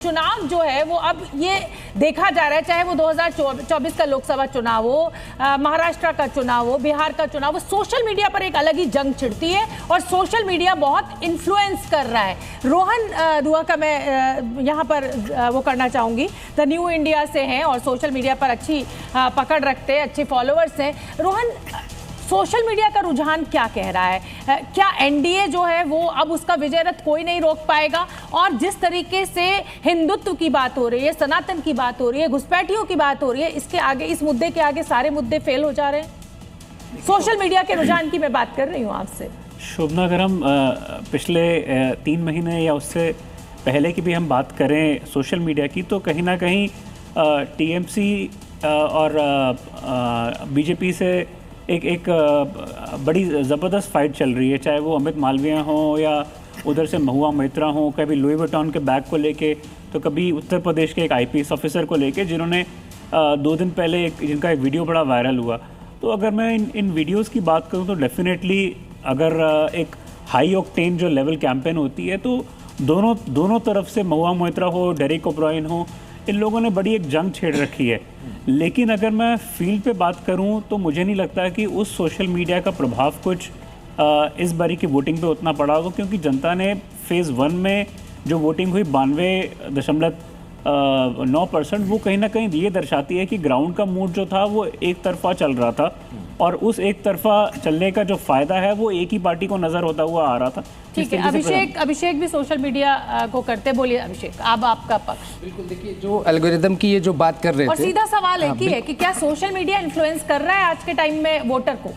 चुनाव जो है वो अब ये देखा जा रहा है, चाहे वो 2024 का लोकसभा चुनाव हो, महाराष्ट्र का चुनाव हो, बिहार का चुनाव हो, सोशल मीडिया पर एक अलग ही जंग छिड़ती है और सोशल मीडिया बहुत इन्फ्लुएंस कर रहा है। रोहन दुआ का मैं यहाँ पर वो करना चाहूँगी, द न्यू इंडिया से हैं और सोशल मीडिया पर अच्छी पकड़ रखते हैं, अच्छे फॉलोअर्स हैं। रोहन, सोशल मीडिया का रुझान क्या कह रहा है? क्या एनडीए जो है वो अब उसका विजय रथ कोई नहीं रोक पाएगा? और जिस तरीके से हिंदुत्व की बात हो रही है, सनातन की बात हो रही है, घुसपैठियों की बात हो रही है, इसके आगे, इस मुद्दे के आगे सारे मुद्दे फेल हो जा रहे हैं। सोशल मीडिया के रुझान की मैं बात कर रही हूँ आपसे। शोभना, अगर हम पिछले 3 महीने या उससे पहले की भी हम बात करें सोशल मीडिया की, तो कहीं ना कहीं टीएमसी और बीजेपी से एक बड़ी ज़बरदस्त फाइट चल रही है, चाहे वो अमित मालवीय हो या उधर से महुआ मोइत्रा हो, कभी लुई विटॉन के बैग को लेके, तो कभी उत्तर प्रदेश के एक आईपीएस ऑफिसर को लेके, जिन्होंने 2 दिन पहले जिनका एक वीडियो बड़ा वायरल हुआ। तो अगर मैं इन वीडियोस की बात करूं तो डेफिनेटली अगर एक हाई ऑक्टेन जो लेवल कैंपेन होती है, तो दोनों तरफ से महुआ मोइत्रा हो, डेरेक ओब्रायन हो, इन लोगों ने बड़ी एक जंग छेड़ रखी है। लेकिन अगर मैं फील्ड पे बात करूं तो मुझे नहीं लगता कि उस सोशल मीडिया का प्रभाव कुछ इस बारी की वोटिंग पे उतना पड़ा होगा, क्योंकि जनता ने फेज़ 1 में जो वोटिंग हुई 92.9%, वो कहीं ना कहीं ये दर्शाती है कि ग्राउंड का मूड जो था वो एक तरफा चल रहा था और उस एक तरफा चलने का जो फायदा है वो एक ही पार्टी को नजर होता हुआ आ रहा था। ठीक है, अभिषेक भी सोशल मीडिया को करते, बोलिए अभिषेक, अब आपका पक्ष। बिल्कुल, देखिए जो एल्गोरिदम की ये जो बात कर रहे थे, और सीधा सवाल है कि क्या सोशल मीडिया इन्फ्लुएंस कर रहा है आज के टाइम में वोटर को?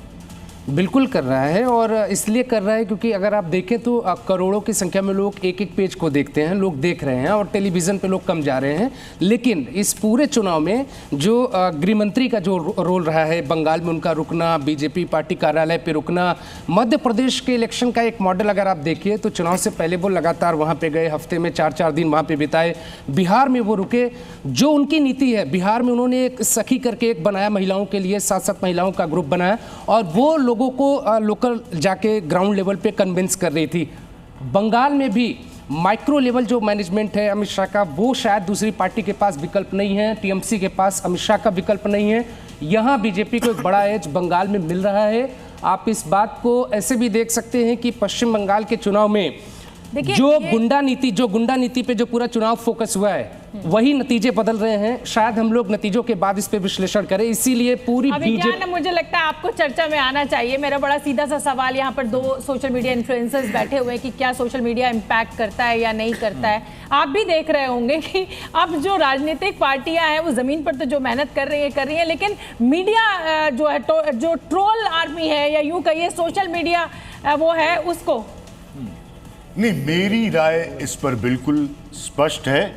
बिल्कुल कर रहा है, और इसलिए कर रहा है क्योंकि अगर आप देखें तो करोड़ों की संख्या में लोग एक पेज को देखते हैं, लोग देख रहे हैं, और टेलीविज़न पे लोग कम जा रहे हैं। लेकिन इस पूरे चुनाव में जो गृह मंत्री का जो रोल रहा है, बंगाल में उनका रुकना, बीजेपी पार्टी कार्यालय पे रुकना, मध्य प्रदेश के इलेक्शन का एक मॉडल अगर आप देखिए तो चुनाव से पहले वो लगातार वहाँ पर गए, हफ्ते में 4-4 दिन वहाँ पर बिताए। बिहार में वो रुके, जो उनकी नीति है, बिहार में उन्होंने एक सखी करके एक बनाया महिलाओं के लिए, 7-7 महिलाओं का ग्रुप बनाया, और वो लोगों को लोकल जाके ग्राउंड लेवल पे कन्विंस कर रही थी। बंगाल में भी माइक्रो लेवल जो मैनेजमेंट है अमित शाह का, वो शायद दूसरी पार्टी के पास विकल्प नहीं है, टीएमसी के पास अमित शाह का विकल्प नहीं है। यहाँ बीजेपी को एक बड़ा एज बंगाल में मिल रहा है। आप इस बात को ऐसे भी देख सकते हैं कि पश्चिम बंगाल के चुनाव में जो गुंडा नीति पे जो पूरा चुनाव फोकस हुआ है, वही नतीजे बदल रहे हैं। शायद हम लोग नतीजों के बाद इस पे विश्लेषण करें, इसीलिए पूरी बीजेपी, मुझे लगता है आपको चर्चा में आना चाहिए। मेरा बड़ा सीधा सा सवाल, यहाँ पर 2 सोशल मीडिया इन्फ्लुएंसर्स बैठे हुए हैं कि क्या सोशल मीडिया इम्पैक्ट करता है या नहीं करता है। आप भी देख रहे होंगे कि अब जो राजनीतिक पार्टियां हैं वो जमीन पर तो जो मेहनत कर रही है, लेकिन मीडिया जो है, जो ट्रोल आर्मी है, या यूं कहिए सोशल मीडिया वो है, उसको नहीं, मेरी राय इस पर बिल्कुल स्पष्ट है।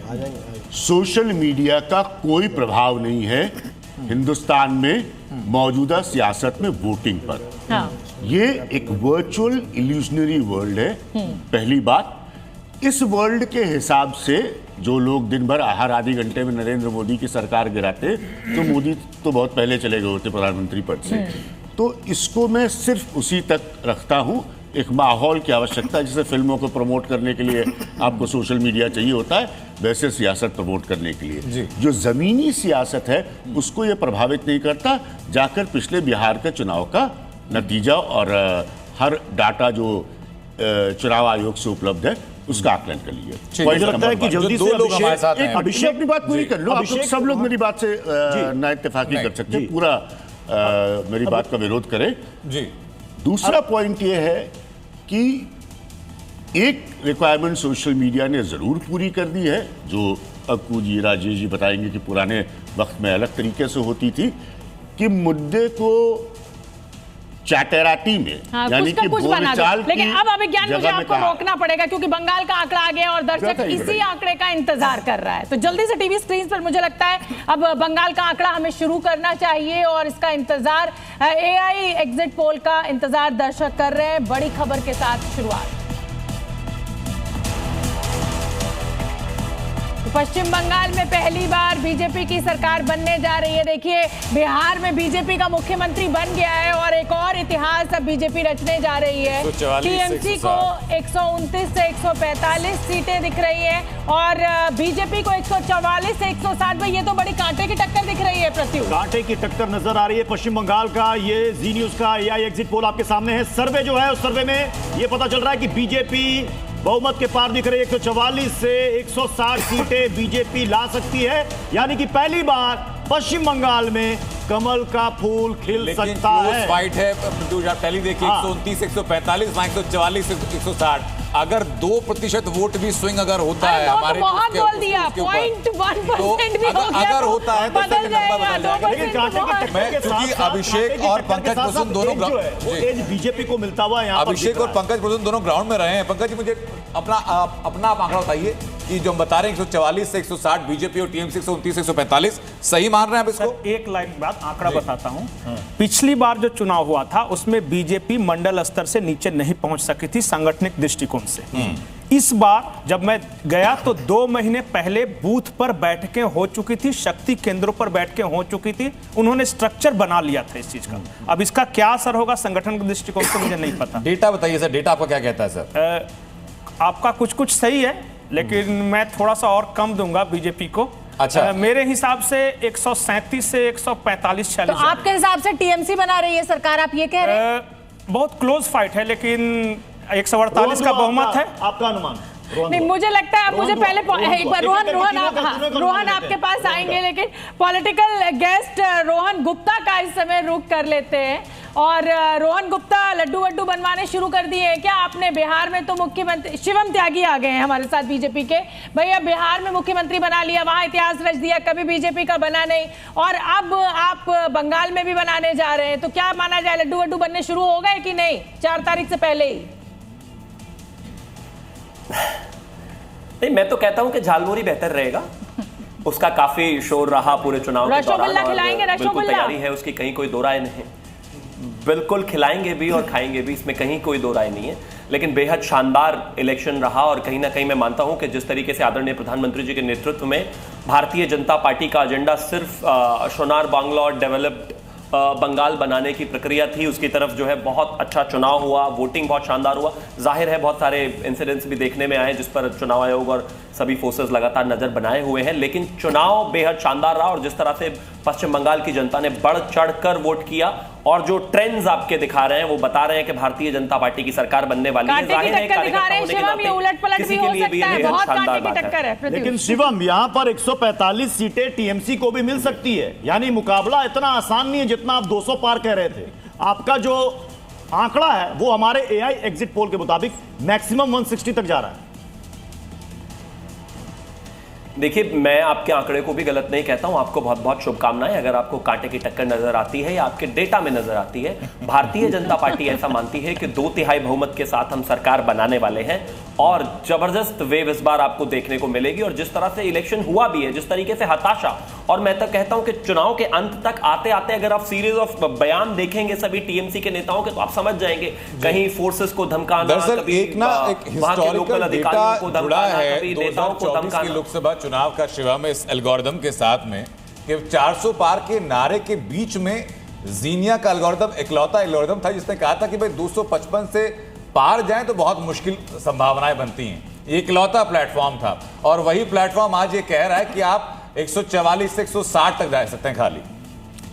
सोशल मीडिया का कोई प्रभाव नहीं है हिंदुस्तान में मौजूदा सियासत में वोटिंग पर। हाँ। ये एक वर्चुअल इल्यूजनरी वर्ल्ड है। पहली बात, इस वर्ल्ड के हिसाब से जो लोग दिन भर हर आधे घंटे में नरेंद्र मोदी की सरकार गिराते, तो मोदी तो बहुत पहले चले गए होते प्रधानमंत्री पद से। तो इसको मैं सिर्फ उसी तक रखता हूं, एक माहौल की आवश्यकता, जैसे फिल्मों को प्रमोट करने के लिए आपको सोशल मीडिया चाहिए होता है, वैसे सियासत प्रमोट करने के लिए जो जमीनी सियासत है उसको ये प्रभावित नहीं करता। जाकर पिछले बिहार के चुनाव का नतीजा और हर डाटा जो चुनाव आयोग से उपलब्ध है उसका आकलन कर लीजिए। मुझे लगता है कि जल्दी से लोग हमारे साथ हैं। अभिषेक, अपनी बात पूरी कर लो। आप लोग सब लोग मेरी बात से ना इत्तेफाकी कर सकते, पूरा मेरी बात का विरोध करें। दूसरा पॉइंट ये है कि एक रिक्वायरमेंट सोशल मीडिया ने जरूर पूरी कर दी है, जो अक्कू जी, राजेश जी बताएंगे कि पुराने वक्त में अलग तरीके से होती थी, कि मुद्दे को चैटेराती में, यानी कि बोलचाल, लेकिन अब अभिज्ञान मुझे आपको रोकना पड़ेगा क्योंकि बंगाल का आंकड़ा आ गया और दर्शक इसी आंकड़े का इंतजार कर रहा है। तो जल्दी से टीवी स्क्रीन पर मुझे लगता है अब बंगाल का आंकड़ा हमें शुरू करना चाहिए और इसका इंतजार एआई एग्जिट पोल का इंतजार दर्शक कर रहे हैं। बड़ी खबर के साथ शुरुआत। पश्चिम बंगाल में पहली बार बीजेपी की सरकार बनने जा रही है। देखिए, बिहार में बीजेपी का मुख्यमंत्री बन गया है और एक और इतिहास अब बीजेपी रचने जा रही है। टीएमसी को 129 से 145 सीटें दिख रही है और बीजेपी को 144 से 160 में। ये तो बड़ी कांटे की टक्कर दिख रही है। प्रत्युष, कांटे की टक्कर नजर आ रही है पश्चिम बंगाल का। ये जी न्यूज का एआई एग्जिट पोल आपके सामने है। सर्वे जो है उस सर्वे में ये पता चल रहा है कि बीजेपी बहुमत के पार दिख रही है। 144 से 160 सीटें बीजेपी ला सकती है, यानी कि पहली बार पश्चिम बंगाल में कमल का फूल खिल सकता है। फाइट है पहले देखिए, 129 145 144 160। अगर 2% वोट भी स्विंग अगर होता है हमारे बहुत बोल दिया, 0.1% भी हो गया, अगर होता है तो बदल जाएगा। क्योंकि अभिषेक और पंकज कुसुम दोनों बीजेपी को मिलता हुआ है। अभिषेक और पंकज कुसुम दोनों ग्राउंड में रहे हैं। पंकज जी, मुझे अपना आप आंकड़ा बताइए कि जो हम बता रहे हैं 144 से 160 बीजेपी और टीएमसी 129 से 145, सही मान रहे हैं आप इसको? एक लाइन बाद आंकड़ा बताता हूं। पिछली बार जो चुनाव हुआ था उसमें बीजेपी मंडल स्तर से नीचे नहीं पहुंच सकी थी सांगठनिक दृष्टिकोण से। इस बार जब मैं गया तो 2 महीने पहले बूथ पर बैठकें हो चुकी थी, शक्ति केंद्रों पर बैठकें हो चुकी थी। उन्होंने स्ट्रक्चर बना लिया था इस चीज का। अब इसका क्या असर होगा संगठन के दृष्टिकोण से मुझे नहीं पता। डेटा बताइए सर, डेटा आपका क्या कहता है सर? आपका कुछ सही है, लेकिन मैं थोड़ा सा और कम दूंगा बीजेपी को। अच्छा, मेरे हिसाब से 137 से 145-46। तो आपके हिसाब से टीएमसी बना रही है सरकार, आप ये कह रहे हैं? बहुत क्लोज फाइट है, लेकिन 148 का बहुमत है। आपका अनुमान? नहीं, मुझे लगता है, मुझे पहले एक बार रोहन आपके पास आएंगे, लेकिन पॉलिटिकल गेस्ट रोहन गुप्ता का इस समय रुख कर लेते हैं। और रोहन गुप्ता, लड्डू वड्डू बनवाने शुरू कर दिए हैं क्या आपने? बिहार में तो मुख्यमंत्री शिवम त्यागी आ गए हैं हमारे साथ बीजेपी के। भैया, बिहार में मुख्यमंत्री बना लिया, वहां इतिहास रच दिया, कभी बीजेपी का बना नहीं, और अब आप बंगाल में भी बनाने जा रहे हैं। तो क्या माना जाए, लड्डू वड्डू बनने शुरू हो गए कि नहीं 4 तारीख से पहले ही? नहीं, मैं तो कहता हूं कि झालमुरी बेहतर रहेगा। उसका काफी शोर रहा पूरे चुनाव के दौरान, बिल्कुल तैयारी है उसकी, कहीं कोई दो राय नहीं। बिल्कुल खिलाएंगे भी और खाएंगे भी, इसमें कहीं कोई दो राय नहीं है। लेकिन बेहद शानदार इलेक्शन रहा और कहीं ना कहीं मैं मानता हूं कि जिस तरीके से आदरणीय प्रधानमंत्री जी के नेतृत्व में भारतीय जनता पार्टी का एजेंडा सिर्फ सोनार बांग्ला और डेवलप्ड बंगाल बनाने की प्रक्रिया थी, उसकी तरफ जो है बहुत अच्छा चुनाव हुआ, वोटिंग बहुत शानदार हुआ। जाहिर है बहुत सारे इंसिडेंट्स भी देखने में आए जिस पर चुनाव आयोग और सभी फोर्सेस लगातार नजर बनाए हुए हैं, लेकिन चुनाव बेहद शानदार रहा। और जिस तरह से पश्चिम बंगाल की जनता ने बढ़ चढ़कर वोट किया और जो ट्रेंड्स आपके दिखा रहे हैं वो बता रहे हैं कि भारतीय जनता पार्टी की सरकार बनने वाली है। जाहिर है किसी के लिए भी बहुत शानदार बात है। लेकिन शिवम, यहाँ पर 145 सीटें टीएमसी को भी मिल सकती है, यानी मुकाबला इतना आसान नहीं है जितना आप 200 पार कह रहे थे। आपका जो आंकड़ा है वो हमारे एआई एग्जिट पोल के मुताबिक मैक्सिमम 160 तक जा रहा है। देखिए, मैं आपके आंकड़े को भी गलत नहीं कहता हूं, आपको बहुत बहुत शुभकामनाएं अगर आपको कांटे की टक्कर नजर आती है या आपके डेटा में नजर आती है। भारतीय जनता पार्टी ऐसा मानती है कि 2/3 बहुमत के साथ हम सरकार बनाने वाले हैं और जबरदस्त वेव इस बार आपको देखने को मिलेगी। और जिस तरह से इलेक्शन हुआ भी है, जिस तरीके से हताशा, और मैं तो कहता हूं कि चुनाव के अंत तक आते आते अगर आप सीरीज ऑफ बयान देखेंगे सभी टीएमसी के नेताओं के, तो आप समझ जाएंगे कहीं फोर्सेस को धमकाना, कभी वहां के लोकल अधिकारियों को धमकाना, कभी नेताओं को धमकाना। लोकसभा चुनाव का शिवा में इस एल्गोरिदम के साथ में कि 400 पार के नारे के बीच में जीनिया का एल्गोरिदम इकलौता एल्गोरिदम था जिसने कहा था कि भाई 255 से पार जाएं तो बहुत मुश्किल संभावनाएं बनती हैं। ये इकलौता प्लेटफॉर्म था और वही प्लेटफॉर्म आज ये कह रहा है कि आप 144 से 160 तक जा सकते हैं खाली।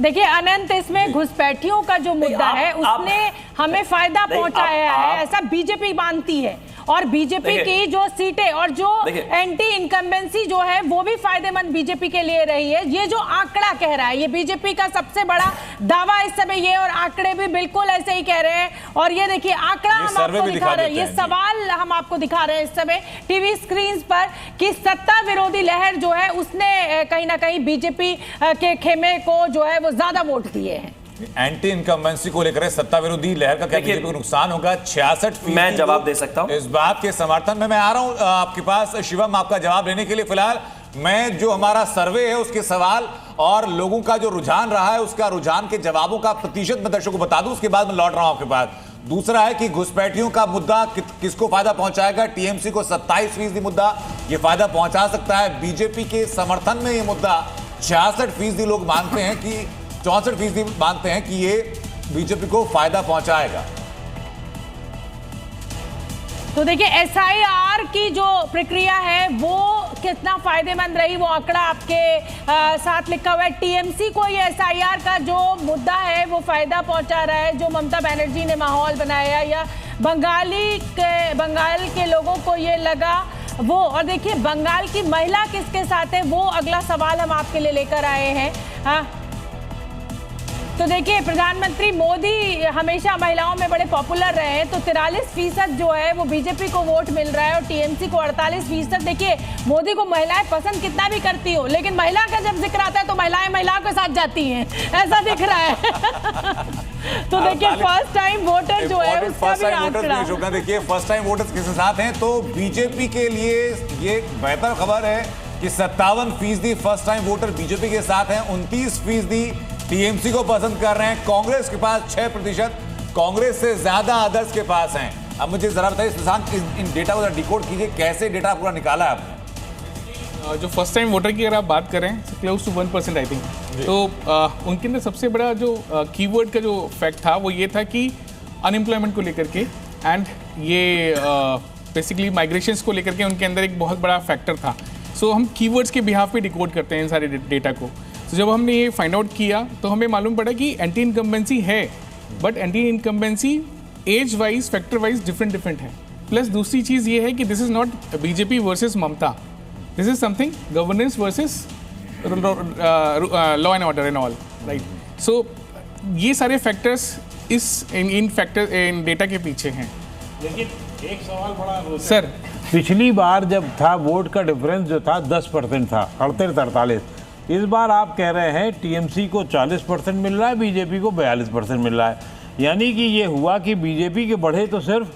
देखिए अनंत, इसमें घुसपैठियों का जो मुद्दा है उसने हमें फायदा पहुंचाया है, ऐसा बीजेपी मानती है। और बीजेपी की जो सीटें और जो एंटी इनकम्बेंसी जो है वो भी फायदेमंद बीजेपी के लिए रही है। ये जो आंकड़ा कह रहा है, ये बीजेपी का सबसे बड़ा दावा इस समय ये, और आंकड़े भी बिल्कुल ऐसे ही कह रहे हैं। और ये देखिए आंकड़ा हम आपको दिखा रहे हैं, ये सवाल हम आपको दिखा रहे हैं इस समय टीवी स्क्रीन पर कि सत्ता विरोधी लहर जो है उसने कहीं ना कहीं बीजेपी के खेमे को जो है वो ज्यादा वोट दिए हैं। एंटी इनकम्बेंसी को लेकर सत्ता विरोधी लहर का क्या बीजेपी को नुकसान होगा? 66% मैं जवाब दे सकता हूं इस बात के समर्थन में। मैं आ रहा हूं आपके पास शिवम, आपका जवाब लेने के लिए। फिलहाल मैं जो हमारा सर्वे है उसके सवाल और लोगों का जो रुझान रहा है उसका रुझान के जवाबों का प्रतिशत मैं दर्शकों को बता दूं, उसके बाद मैं लौट रहा हूं आपके पास। दूसरा है कि घुसपैठियों का मुद्दा किसको फायदा पहुंचाएगा। टीएमसी को 27% मुद्दा ये फायदा पहुंचा सकता है। बीजेपी के समर्थन में ये मुद्दा 66% लोग मानते हैं कि 64% मानते हैं कि ये बीजेपी को फायदा पहुंचाएगा। तो देखिए एसआईआर की जो प्रक्रिया है वो कितना फायदेमंद रही, वो आंकड़ा आपके साथ लिखा हुआ है। टीएमसी को ये एसआईआर का जो मुद्दा है वो फायदा पहुंचा रहा है, जो ममता बनर्जी ने माहौल बनाया या बंगाल के लोगों को ये लगा वो। और देखिए बंगाल की महिला किसके साथ है, वो अगला सवाल हम आपके लिए लेकर आए हैं। हाँ, तो देखिए प्रधानमंत्री मोदी हमेशा महिलाओं में बड़े पॉपुलर रहे हैं, तो 43% जो है वो बीजेपी को वोट मिल रहा है और टीएमसी को 48%। देखिए मोदी को महिलाएं पसंद कितना भी करती हो, लेकिन महिला का जब जिक्र आता है तो महिलाएं महिलाओं के साथ जाती हैं, ऐसा दिख रहा है। तो देखिए फर्स्ट टाइम वोटर जो है उसका भी आंकड़ा। देखिए फर्स्ट टाइम वोटर्स किसके साथ हैं, तो बीजेपी के लिए ये बेहतर खबर है कि 57% फर्स्ट टाइम वोटर बीजेपी के साथ हैं, 29% टीएमसी को पसंद कर रहे हैं। कांग्रेस के पास 6%, कांग्रेस से ज्यादा अदर्स के पास हैं। अब मुझे जरा बताइए शशांक, इन डेटा को डिकोड कीजिए, कैसे डेटा पूरा निकाला है आपने? जो फर्स्ट टाइम वोटर की अगर आप बात करें क्लोज टू 1% आई थिंक, तो उनके अंदर सबसे बड़ा जो कीवर्ड का जो फैक्ट था वो ये था कि अनएम्प्लॉयमेंट को लेकर के एंड ये बेसिकली माइग्रेशंस को लेकर के उनके अंदर एक बहुत बड़ा फैक्टर था। सो हम कीवर्ड्स के बिहाफ पे डिकोड करते हैं इन सारे डेटा को। तो जब हमने ये फाइंड आउट किया तो हमें मालूम पड़ा कि एंटी इनकम्बेंसी है, but anti incumbency age wise factor wise different है। प्लस दूसरी चीज़ ये है कि this is not BJP versus Mamata, this is something governance versus law and order and all, right. So ये सारे फैक्टर्स इन डेटा के पीछे हैं। लेकिन एक सवाल बड़ा सर, पिछली बार जब था वोट का डिफरेंस जो था 10% था, 38-48। इस बार आप कह रहे हैं टीएमसी को 40% मिल रहा है, बीजेपी को 42% मिल रहा है। यानी कि ये हुआ कि बीजेपी के बढ़े तो सिर्फ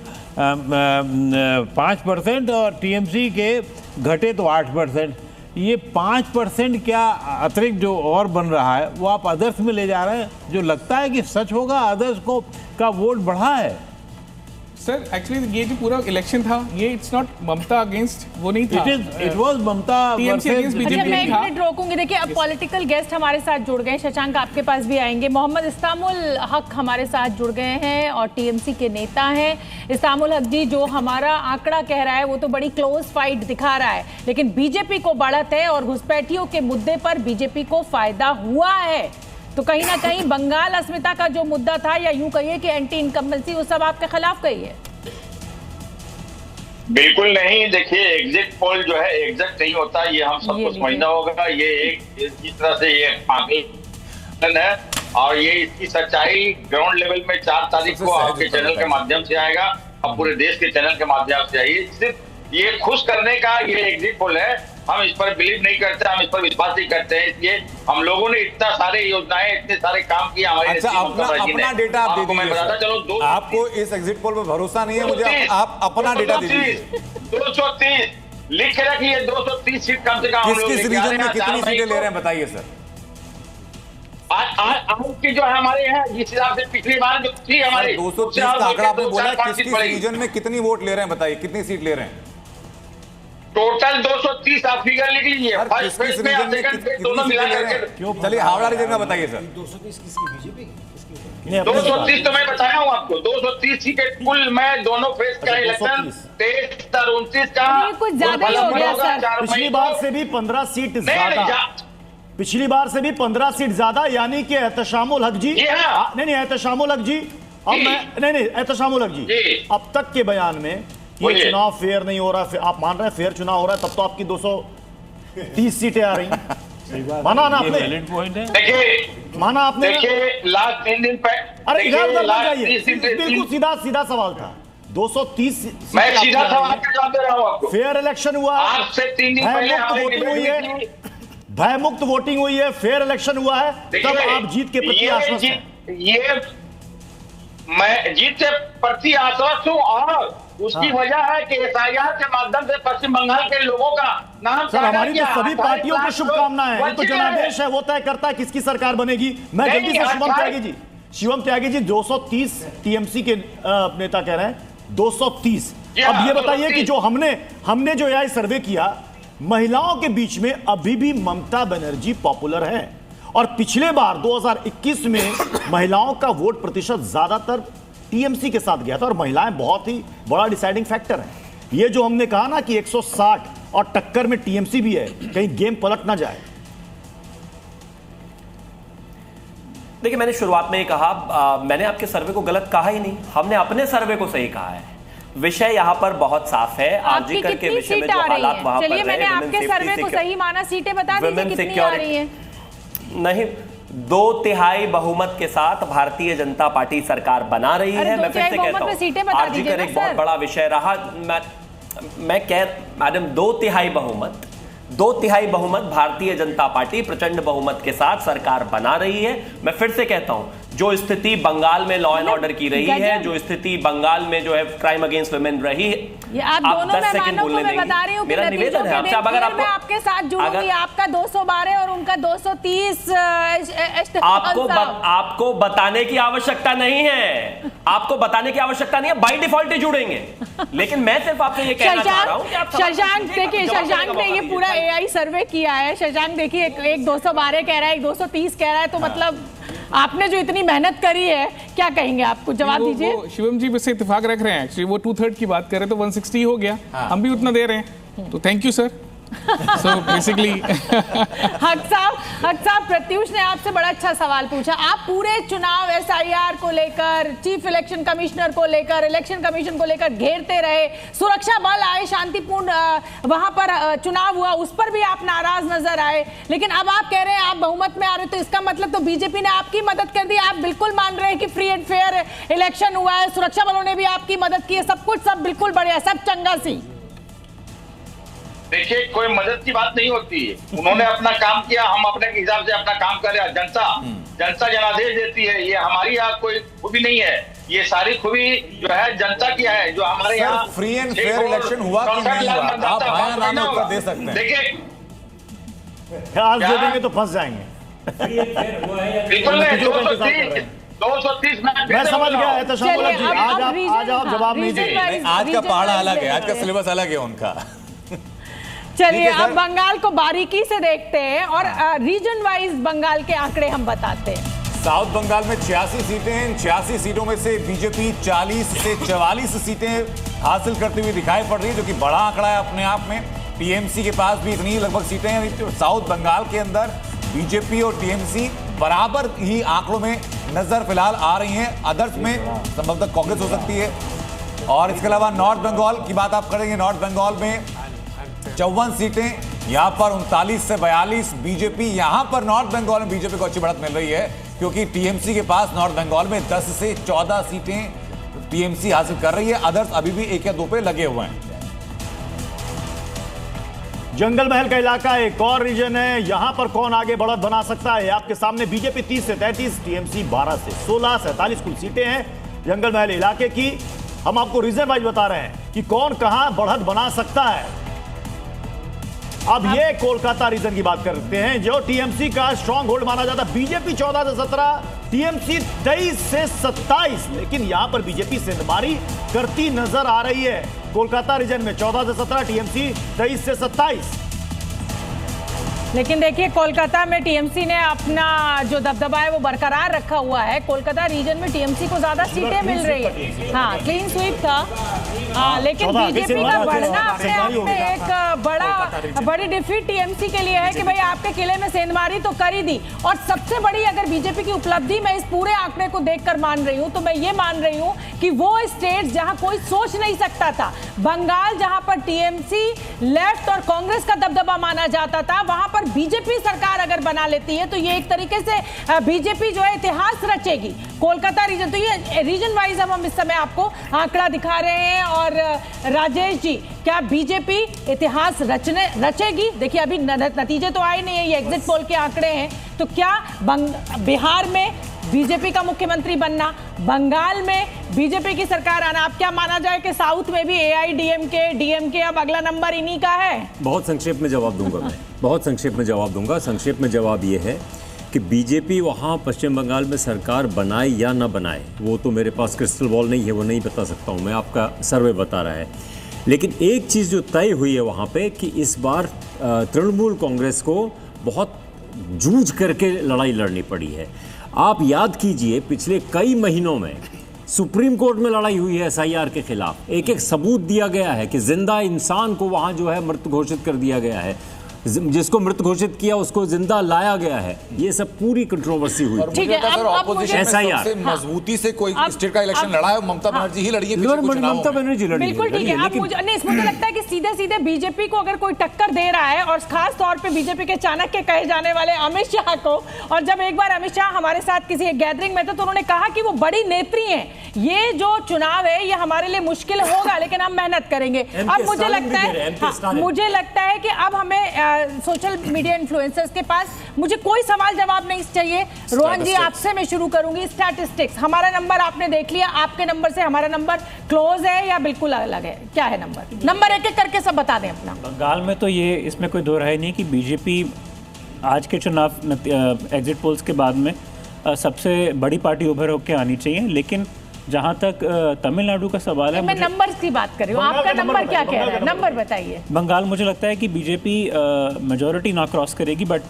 5% और टीएमसी के घटे तो 8%। ये 5% क्या अतिरिक्त जो और बन रहा है वो आप अदर्स में ले जा रहे हैं, जो लगता है कि सच होगा अदर्स को का वोट बढ़ा है। सर एक्चुअली ये जो पूरा इलेक्शन था ये इट्स नॉट ममता अगेंस्ट वो नहीं था, it was Mamata TMC against BJP. अच्छा मैं एक मिनट रोकूंगी। देखिए अब पॉलिटिकल गेस्ट हमारे साथ जुड़ गए हैं, शशांक आपके पास भी आएंगे। मोहम्मद इस्तामुल हक हमारे साथ जुड़ गए हैं और टीएमसी के नेता हैं। इस्तामुल हक जी, जो हमारा आंकड़ा कह रहा है वो तो बड़ी क्लोज फाइट दिखा रहा है, लेकिन बीजेपी को बढ़त है और घुसपैठियों के मुद्दे पर बीजेपी को फायदा हुआ है। तो कहीं ना कहीं बंगाल अस्मिता का जो मुद्दा था, या यूं कहिए कि एंटी इनकम्बेंसी, वो सब आपके खिलाफ गई है? बिल्कुल नहीं। देखिए एग्जिट पोल जो है एग्जैक्ट नहीं होता, ये हम सबको समझना होगा। ये एक इस तरह से ये आंकलन है और ये इसकी सच्चाई ग्राउंड लेवल में 4 तारीख को आपके चैनल के माध्यम से आएगा और पूरे देश के चैनल के माध्यम से आइए। सिर्फ ये खुश करने का ये एग्जिट पोल है, हम इस पर बिलीव नहीं करते, हम इस पर विश्वास नहीं करते हैं। इसलिए हम लोगों ने इतना सारे योजनाएं, इतने सारे काम किए हमारे। अच्छा, अपना डेटा आप दे दीजिए। मैं बताता चलो, आपको इस एग्जिट पोल पर भरोसा नहीं है, मुझे आप अपना डेटा दे दीजिए। 230 लिख के रखिए, 230 सीट कम से कम। किस रीजन में कितनी सीटें ले रहे हैं बताइए सर। आज की जो है हमारे यहाँ जिस हिसाब से पिछली बार जो थी हमारी 230 का आंकड़ा आपने बोला, किस रीजन में कितनी वोट ले रहे हैं बताइए, कितनी सीट ले रहे हैं? टोटल 230 आप फिगर लिख लीजिए। फर्स्ट फेज में और सेकंड फेज दोनों मिला करके। चलिए हावड़ा रीजन में बताइए सर। 230 किसकी बीजेपी? 230 तो मैं बताया हूँ आपको, 230 सीटें कुल में दोनों फेज का इलेक्शन 23 और 29 का। कुछ ज्यादा ही हो गया सर। पिछली बार से भी 15 सीट ज्यादा, पिछली बार से भी 15 सीट ज्यादा, यानी कि एहतशामुल हक जी, नहीं एहतशामुल हक जी, अब मैं नहीं एहतशामुल हक जी, अब तक के बयान में ये चुनाव फेयर नहीं हो रहा, आप मान रहे हैं फेयर चुनाव हो रहा है, तब तो आपकी 230 सीटें आ रही हैं। माना ना आपने? देखिए माना आपने? देखिए लास्ट 3 दिन पे, अरे इधर जाइए, बिल्कुल सीधा सवाल था। 230 मैं सीधा सवाल का जवाब दे रहा हूं आपको। फेयर इलेक्शन हुआ, आज से 3 दिन पहले वोटिंग हुई है, भयमुक्त वोटिंग हुई है, फेयर इलेक्शन हुआ है, तब आप जीत के प्रति आश्वस्त हैं। ये मैं जीत के प्रति आश्वस्त हूं और उसकी वजह है कि एसआईआर के माध्यम से पश्चिम बंगाल के लोगों का नाम। सर हमारी तो सभी पार्टियों की शुभकामनाएं हैं, ये तो जनादेश है, वो तय करता है किसकी सरकार बनेगी। मैं जल्दी से शुभम त्यागी जी, शिवम त्यागी जी 230 टीएमसी के नेता कह रहे हैं 230। अब ये बताइए कि जो हमने जो एआई सर्वे किया, महिलाओं के बीच में अभी भी ममता बनर्जी पॉपुलर है और पिछले बार 2021 में महिलाओं का वोट प्रतिशत ज्यादातर टीएमसी के साथ गया था और महिलाएं बहुत ही बड़ा डिसाइडिंग फैक्टर है। ये जो हमने कहा ना कि 160 और टक्कर में टीएमसी भी है, कहीं गेम पलट ना जाए। देखिए, मैंने शुरुआत में ही कहा, मैंने आपके सर्वे को गलत कहा ही नहीं, हमने अपने सर्वे को सही कहा है। विषय यहाँ पर बहुत साफ है। आर्जिकर के विषय में जो हालात वहां पर चलिए, मैंने आपके सर्वे को सही माना, सीटें बता दीजिए कितनी आ रही हैं। नहीं, 2/3 बहुमत के साथ भारतीय जनता पार्टी सरकार बना रही है। मैं फिर से कहता हूं, आर्जिकर एक बहुत बड़ा विषय रहा। मैडम 2/3 बहुमत भारतीय जनता पार्टी प्रचंड बहुमत के साथ सरकार बना रही है। मैं फिर से कहता हूं, जो स्थिति बंगाल में लॉ एंड ऑर्डर की रही है, जो स्थिति बंगाल में जो है क्राइम अगेंस्ट वुमेन रही है, ये आप दोनों 10 सेकंड बोलने देंगे। बता रही हूं, मेरा निवेदन है आपसे, अगर मैं आपके साथ जुड़ूंगी, आपका 212 और उनका 230। आपको बताने की आवश्यकता नहीं है, आपको बताने की आवश्यकता नहीं है, बाय डिफॉल्ट ही जुड़ेंगे। लेकिन मैं सिर्फ आपसे ये कहना चाह रहा हूं कि आप शशांक, देखिए शशांक ने ये पूरा एआई सर्वे किया है। शशांक देखिए, एक 212 कह रहा है, एक 230 कह रहा है, तो मतलब आपने जो इतनी मेहनत करी है, क्या कहेंगे, आपको जवाब दीजिए। शिवम जी वैसे इत्तेफाक रख रहे हैं, एक्चुअली वो 2/3 की बात कर रहे तो 160 हो गया। हम भी उतना दे रहे हैं, तो thank you sir. So basically हक साहब प्रत्युष ने आपसे बड़ा अच्छा सवाल पूछा। आप पूरे चुनाव एसआईआर को लेकर, चीफ इलेक्शन कमिश्नर को लेकर, इलेक्शन कमीशन को लेकर घेरते रहे, सुरक्षा बल आए, शांतिपूर्ण वहां पर चुनाव हुआ, उस पर भी आप नाराज नजर आए। लेकिन अब आप कह रहे हैं आप बहुमत में आ रहे, तो इसका मतलब तो बीजेपी ने आपकी मदद कर दी। आप बिल्कुल मान रहे हैं कि फ्री एंड फेयर इलेक्शन हुआ है, सुरक्षा बलों ने भी आपकी मदद की है, सब कुछ सब बिल्कुल बढ़िया, सब चंगा सी। देखिए, कोई मदद की बात नहीं होती है। उन्होंने अपना काम किया, हम अपने हिसाब से अपना काम कर रहे हैं। जनता जनादेश देती है, ये हमारी यहाँ कोई खूबी नहीं है, ये सारी खूबी जो है जनता की है। जो हमारे यहाँ फ्री एंड फेयर इलेक्शन हुआ कि नहीं हुआ, आप बयान उत्तर दे सकते हैं। देखिए, आज दे देंगे तो फंस जाएंगे। बिल्कुल नहीं, 230 मैं समझ गया है। तो आज आप जवाब नहीं देंगे। आज का पहाड़ा अलग है, आज का सिलेबस अलग है उनका। चलिए, अब बंगाल को बारीकी से देखते हैं और रीजन वाइज बंगाल के आंकड़े हम बताते हैं। साउथ बंगाल में 86 सीटें हैं। 86 सीटों में से बीजेपी 40 से 44 सीटें हासिल करती हुई दिखाई पड़ रही है, जो कि बड़ा आंकड़ा है अपने आप में। टीएमसी के पास भी इतनी लगभग सीटें हैं। साउथ बंगाल के अंदर बीजेपी और टीएमसी बराबर ही आंकड़ों में नजर फिलहाल आ रही हैं। अदर्स में संभवतः कांग्रेस हो सकती है। और इसके अलावा नॉर्थ बंगाल की बात आप करेंगे, नॉर्थ बंगाल में 54 सीटें, यहां पर 39 से 42 बीजेपी। यहां पर नॉर्थ बंगाल में बीजेपी को अच्छी बढ़त मिल रही है, क्योंकि टीएमसी के पास नॉर्थ बंगाल में 10 से 14 सीटें टीएमसी हासिल कर रही है। अदर्स अभी भी 1 या 2 पे लगे हुए हैं। जंगल महल का इलाका एक और रीजन है, यहां पर कौन आगे बढ़त बना सकता है आपके सामने। बीजेपी 30 से 33, टीएमसी 12 से 16, 47 कुल सीटें हैं जंगल महल इलाके की। हम आपको रीजन वाइज बता रहे हैं कि कौन कहां बढ़त बना सकता है। अब ये कोलकाता रीजन की बात करते हैं, जो टीएमसी का स्ट्रॉन्ग होल्ड माना जाता है। बीजेपी 14 से 17, टीएमसी 23 से 27, लेकिन यहां पर बीजेपी सेंधमारी करती नजर आ रही है। कोलकाता रीजन में 14 से 17, टीएमसी 23 से 27। लेकिन देखिए, कोलकाता में टीएमसी ने अपना जो दबदबा है वो बरकरार रखा हुआ है। कोलकाता रीजन में टीएमसी को ज्यादा सीटें मिल रही है। हाँ, क्लीन स्वीप था। लेकिन बीजेपी का बढ़ना अपने आप में एक बड़ी डिफीट टीएमसी के लिए है कि भाई आपके किले में सेंधमारी तो कर ही दी। और सबसे बड़ी अगर बीजेपी की उपलब्धि मैं इस पूरे आंकड़े को देखकर मान रही हूं, तो मैं ये मान रही हूं कि वो स्टेट जहां कोई सोच नहीं सकता था, बंगाल जहां पर टीएमसी लेफ्ट और कांग्रेस का दबदबा माना जाता था, वहां पर बीजेपी सरकार अगर बना लेती है तो ये एक तरीके से बीजेपी जो है इतिहास रचेगी। कोलकाता रीजन, तो ये रीजन वाइज हम इस समय आपको आंकड़ा दिखा रहे हैं। और राजेश जी, क्या बीजेपी इतिहास रचेगी? देखिए, अभी नतीजे तो आए नहीं है, ये एग्जिट पोल के आंकड़े हैं। तो क्या बिहार में बीजेपी का मुख्यमंत्री बनना, बंगाल में बीजेपी की सरकार आना, आप क्या माना जाए कि साउथ में भी एआईडीएमके, डीएमके अब अगला नंबर इन्हीं का है? बहुत संक्षेप में जवाब दूंगा मैं, बहुत संक्षेप में जवाब दूंगा। संक्षेप में जवाब ये है कि बीजेपी वहाँ पश्चिम बंगाल में सरकार बनाए या ना बनाए, वो तो मेरे पास क्रिस्टल बॉल नहीं है, वो नहीं बता सकता हूँ मैं, आपका सर्वे बता रहा है। लेकिन एक चीज़ जो तय हुई है वहाँ पे कि इस बार तृणमूल कांग्रेस को बहुत जूझ करके लड़ाई लड़नी पड़ी है। आप याद कीजिए पिछले कई महीनों में सुप्रीम कोर्ट में लड़ाई हुई है SIR के खिलाफ, एक एक सबूत दिया गया है कि जिंदा इंसान को वहाँ जो है मृत घोषित कर दिया गया है, जिसको मृत घोषित किया उसको जिंदा लाया गया है। ये सब पूरी कंट्रोवर्सी हुई। ठीक है, ऑपोजिशन में सबसे मजबूती से कोई स्टेट का इलेक्शन लड़ा है, ममता बनर्जी ही लड़ी है। ममता बनर्जी लड़ी, बिल्कुल ठीक है। अब मुझे लगता है कि सीधे सीधे बीजेपी को अगर कोई टक्कर दे रहा है, और खास तौर पे बीजेपी के चाणक्य कहे जाने वाले अमित शाह को, और जब एक बार अमित शाह हमारे साथ किसी गैदरिंग में थे तो उन्होंने कहा कि वो बड़ी नेत्री हैं, ये जो चुनाव है ये हमारे लिए मुश्किल होगा लेकिन हम मेहनत करेंगे। अब मुझे लगता है कि अब हमें सोशल मीडिया इन्फ्लुएंसर्स के पास मुझे कोई सवाल जवाब नहीं चाहिए। रोहन जी, आपसे मैं शुरू करूंगी। स्टैटिस्टिक्स, हमारा नंबर आपने देख लिया, आपके नंबर से हमारा नंबर क्लोज है या बिल्कुल अलग है? क्या है नंबर एक एक करके सब बता दें अपना। बंगाल में तो ये इसमें कोई दो राय नहीं कि बीजेपी आज के चुनाव एग्जिट पोल्स के बाद में सबसे बड़ी पार्टी उभर होकर आनी चाहिए। लेकिन जहां तक तमिलनाडु का सवाल है, मैं नंबर की बात कर रही हूँ, आपका नंबर क्या कह रहा है? नंबर बताइए। बंगाल मुझे लगता है कि बीजेपी मेजॉरिटी ना क्रॉस करेगी, बट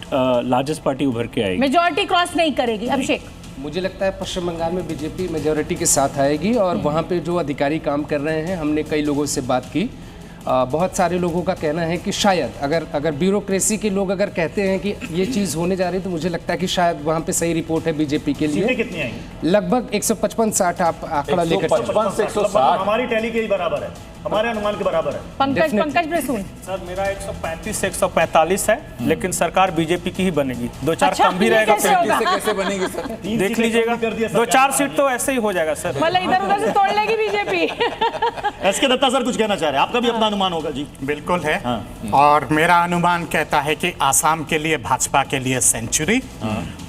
लार्जेस्ट पार्टी उभर के आएगी। मेजॉरिटी क्रॉस नहीं करेगी। अभिषेक, मुझे लगता है पश्चिम बंगाल में बीजेपी मेजॉरिटी के साथ आएगी, और वहाँ पे जो अधिकारी काम कर रहे हैं, हमने कई लोगों से बात की, बहुत सारे लोगों का कहना है कि शायद अगर ब्यूरोक्रेसी के लोग अगर कहते हैं कि ये चीज़ होने जा रही है, तो मुझे लगता है कि शायद वहाँ पे सही रिपोर्ट है बीजेपी के लिए। कितनी आएंगी? लगभग 155-60 आप आंकड़ा लेकर 155 से 160 हमारी टैली के ही बराबर है, हमारे अनुमान के बराबर है। पंकज प्रसून सर, मेरा 135 से 145 है, लेकिन सरकार बीजेपी की ही बनेगी। 2-4 कम भी रहेगा। कैसे बनेगी सर? देख लीजिएगा, 2-4 सीट तो ऐसे ही हो जाएगा सर। मतलब इधर उधर से तोड़ लेगी बीजेपी। एसके दत्ता सर कुछ कहना चाह रहे हैं, आपका भी अपना अनुमान होगा जी। बिल्कुल है। और मेरा अनुमान कहता है कि आसाम के लिए भाजपा के लिए सेंचुरी,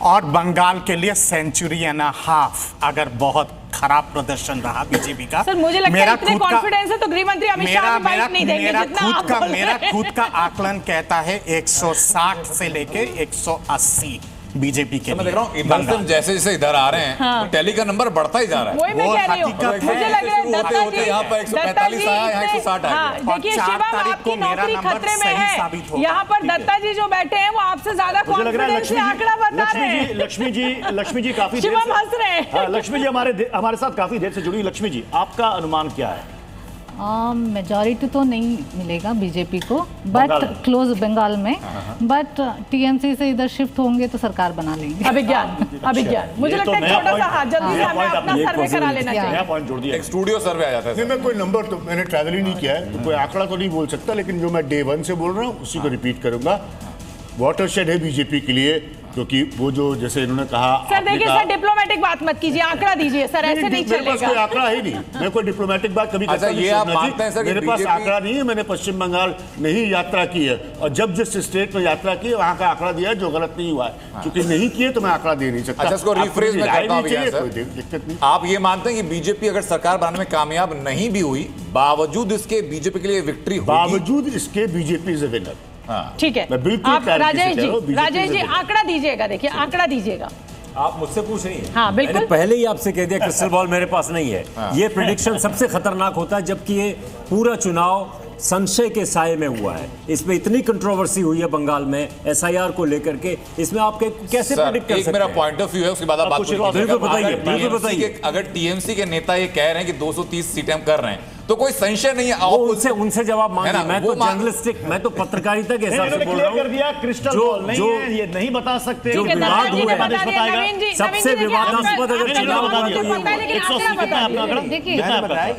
और बंगाल के लिए सेंचुरी एंड हाफ, अगर बहुत खराब प्रदर्शन रहा बीजेपी का। सर, मुझे लगता है इतने कॉन्फिडेंस है तो गृह मंत्री अमित शाह भी बाइट नहीं देंगे मेरा खुद का आकलन कहता है 160 से लेके 180 बीजेपी के। मैं देख रहा हूँ इधर से जैसे जैसे इधर आ रहे हैं, हाँ। तो टैली का नंबर बढ़ता ही जा रहा है। वही मैं कह रही हूँ, मुझे लग रहा है दत्ता जी यहाँ पर 145 आया, यहाँ 160 आया। देखिए शिवम, आपकी नौकरी खतरे में है। यहाँ पर दत्ता जी जो बैठे हैं वो आपसे ज्यादा कॉन्फिडेंस से आंकड़ा बता रहे हैं। लक्ष्मी जी काफी शिवम हंस रहे हैं। लक्ष्मी जी हमारे साथ काफी देर से जुड़ी। लक्ष्मी जी, आपका अनुमान क्या है? मेजॉरिटी तो नहीं मिलेगा बीजेपी को, बट क्लोज बंगाल में, बट टीएमसी से इधर शिफ्ट होंगे तो सरकार बना लेंगे। अभिज्ञान मुझे लगता है छोटा सा हाथ जल्दी से हमें अपना सर्वे करा लेना चाहिए। पॉइंट जोड़ दिया, एक स्टूडियो सर्वे आ जाता है। मैं कोई नंबर तो मैंने ट्रैवल ही नहीं किया है, तो कोई आंकड़ा तो नहीं बोल सकता, लेकिन जो मैं डे 1 से बोल रहा हूँ उसी को रिपीट करूंगा। वाटरशेड है बीजेपी के लिए, क्योंकि वो जो जैसे इन्होंने कहा। सर देखिए सर, डिप्लोमेटिक बात मत कीजिए, आंकड़ा दीजिए सर, ऐसे नहीं चलेगा। कोई आंकड़ा ही नहीं, मैं कोई डिप्लोमेटिक बात कभी अच्छा, ये आप मानते हैं सर? मेरे पास आंकड़ा नहीं है, मैंने पश्चिम बंगाल में ही यात्रा की है, और जब जिस स्टेट में यात्रा की है वहां का आंकड़ा दिया है, जो गलत नहीं हुआ है। क्योंकि नहीं किए तो मैं आंकड़ा दे नहीं सकता। अच्छा, इसको रिफ्रेज में करता हूं, दिक्कत नहीं। आप ये मानते हैं कि बीजेपी अगर सरकार बनाने में कामयाब नहीं भी हुई, बावजूद इसके बीजेपी के लिए विक्ट्री होगी? बावजूद इसके बीजेपी इज अ विनर। ठीक है, आप राजेश जी आंकड़ा दीजिएगा। देखिए आंकड़ा दीजिएगा। आप मुझसे पूछ रही हैं? हाँ बिल्कुल। मैंने पहले ही आपसे कह दिया क्रिस्टल बॉल मेरे पास नहीं है। ये प्रेडिक्शन सबसे खतरनाक होता है जबकि ये पूरा चुनाव संशय के साये में हुआ है। इसमें इतनी कंट्रोवर्सी हुई है बंगाल में SIR को लेकर के, इसमें आप कैसे प्रेडिक्ट कर सकते हैं? मेरा पॉइंट ऑफ व्यू है, उसके बाद आप बात बिल्कुल बताइए। अगर टीएमसी के नेता ये कह रहे हैं कि 230 सीटें हम कर रहे हैं, तो कोई संशय नहीं है। उनसे जवाब मांगिए। मैं तो जर्नलिस्टिक, मैं तो पत्रकारिता के हिसाब से बोल रहा हूँ। क्रिस्टल बॉल नहीं है, ये नहीं बता सकते। जो विवाद हुए सबसे विवादास्पद अगर चुनाव देखिए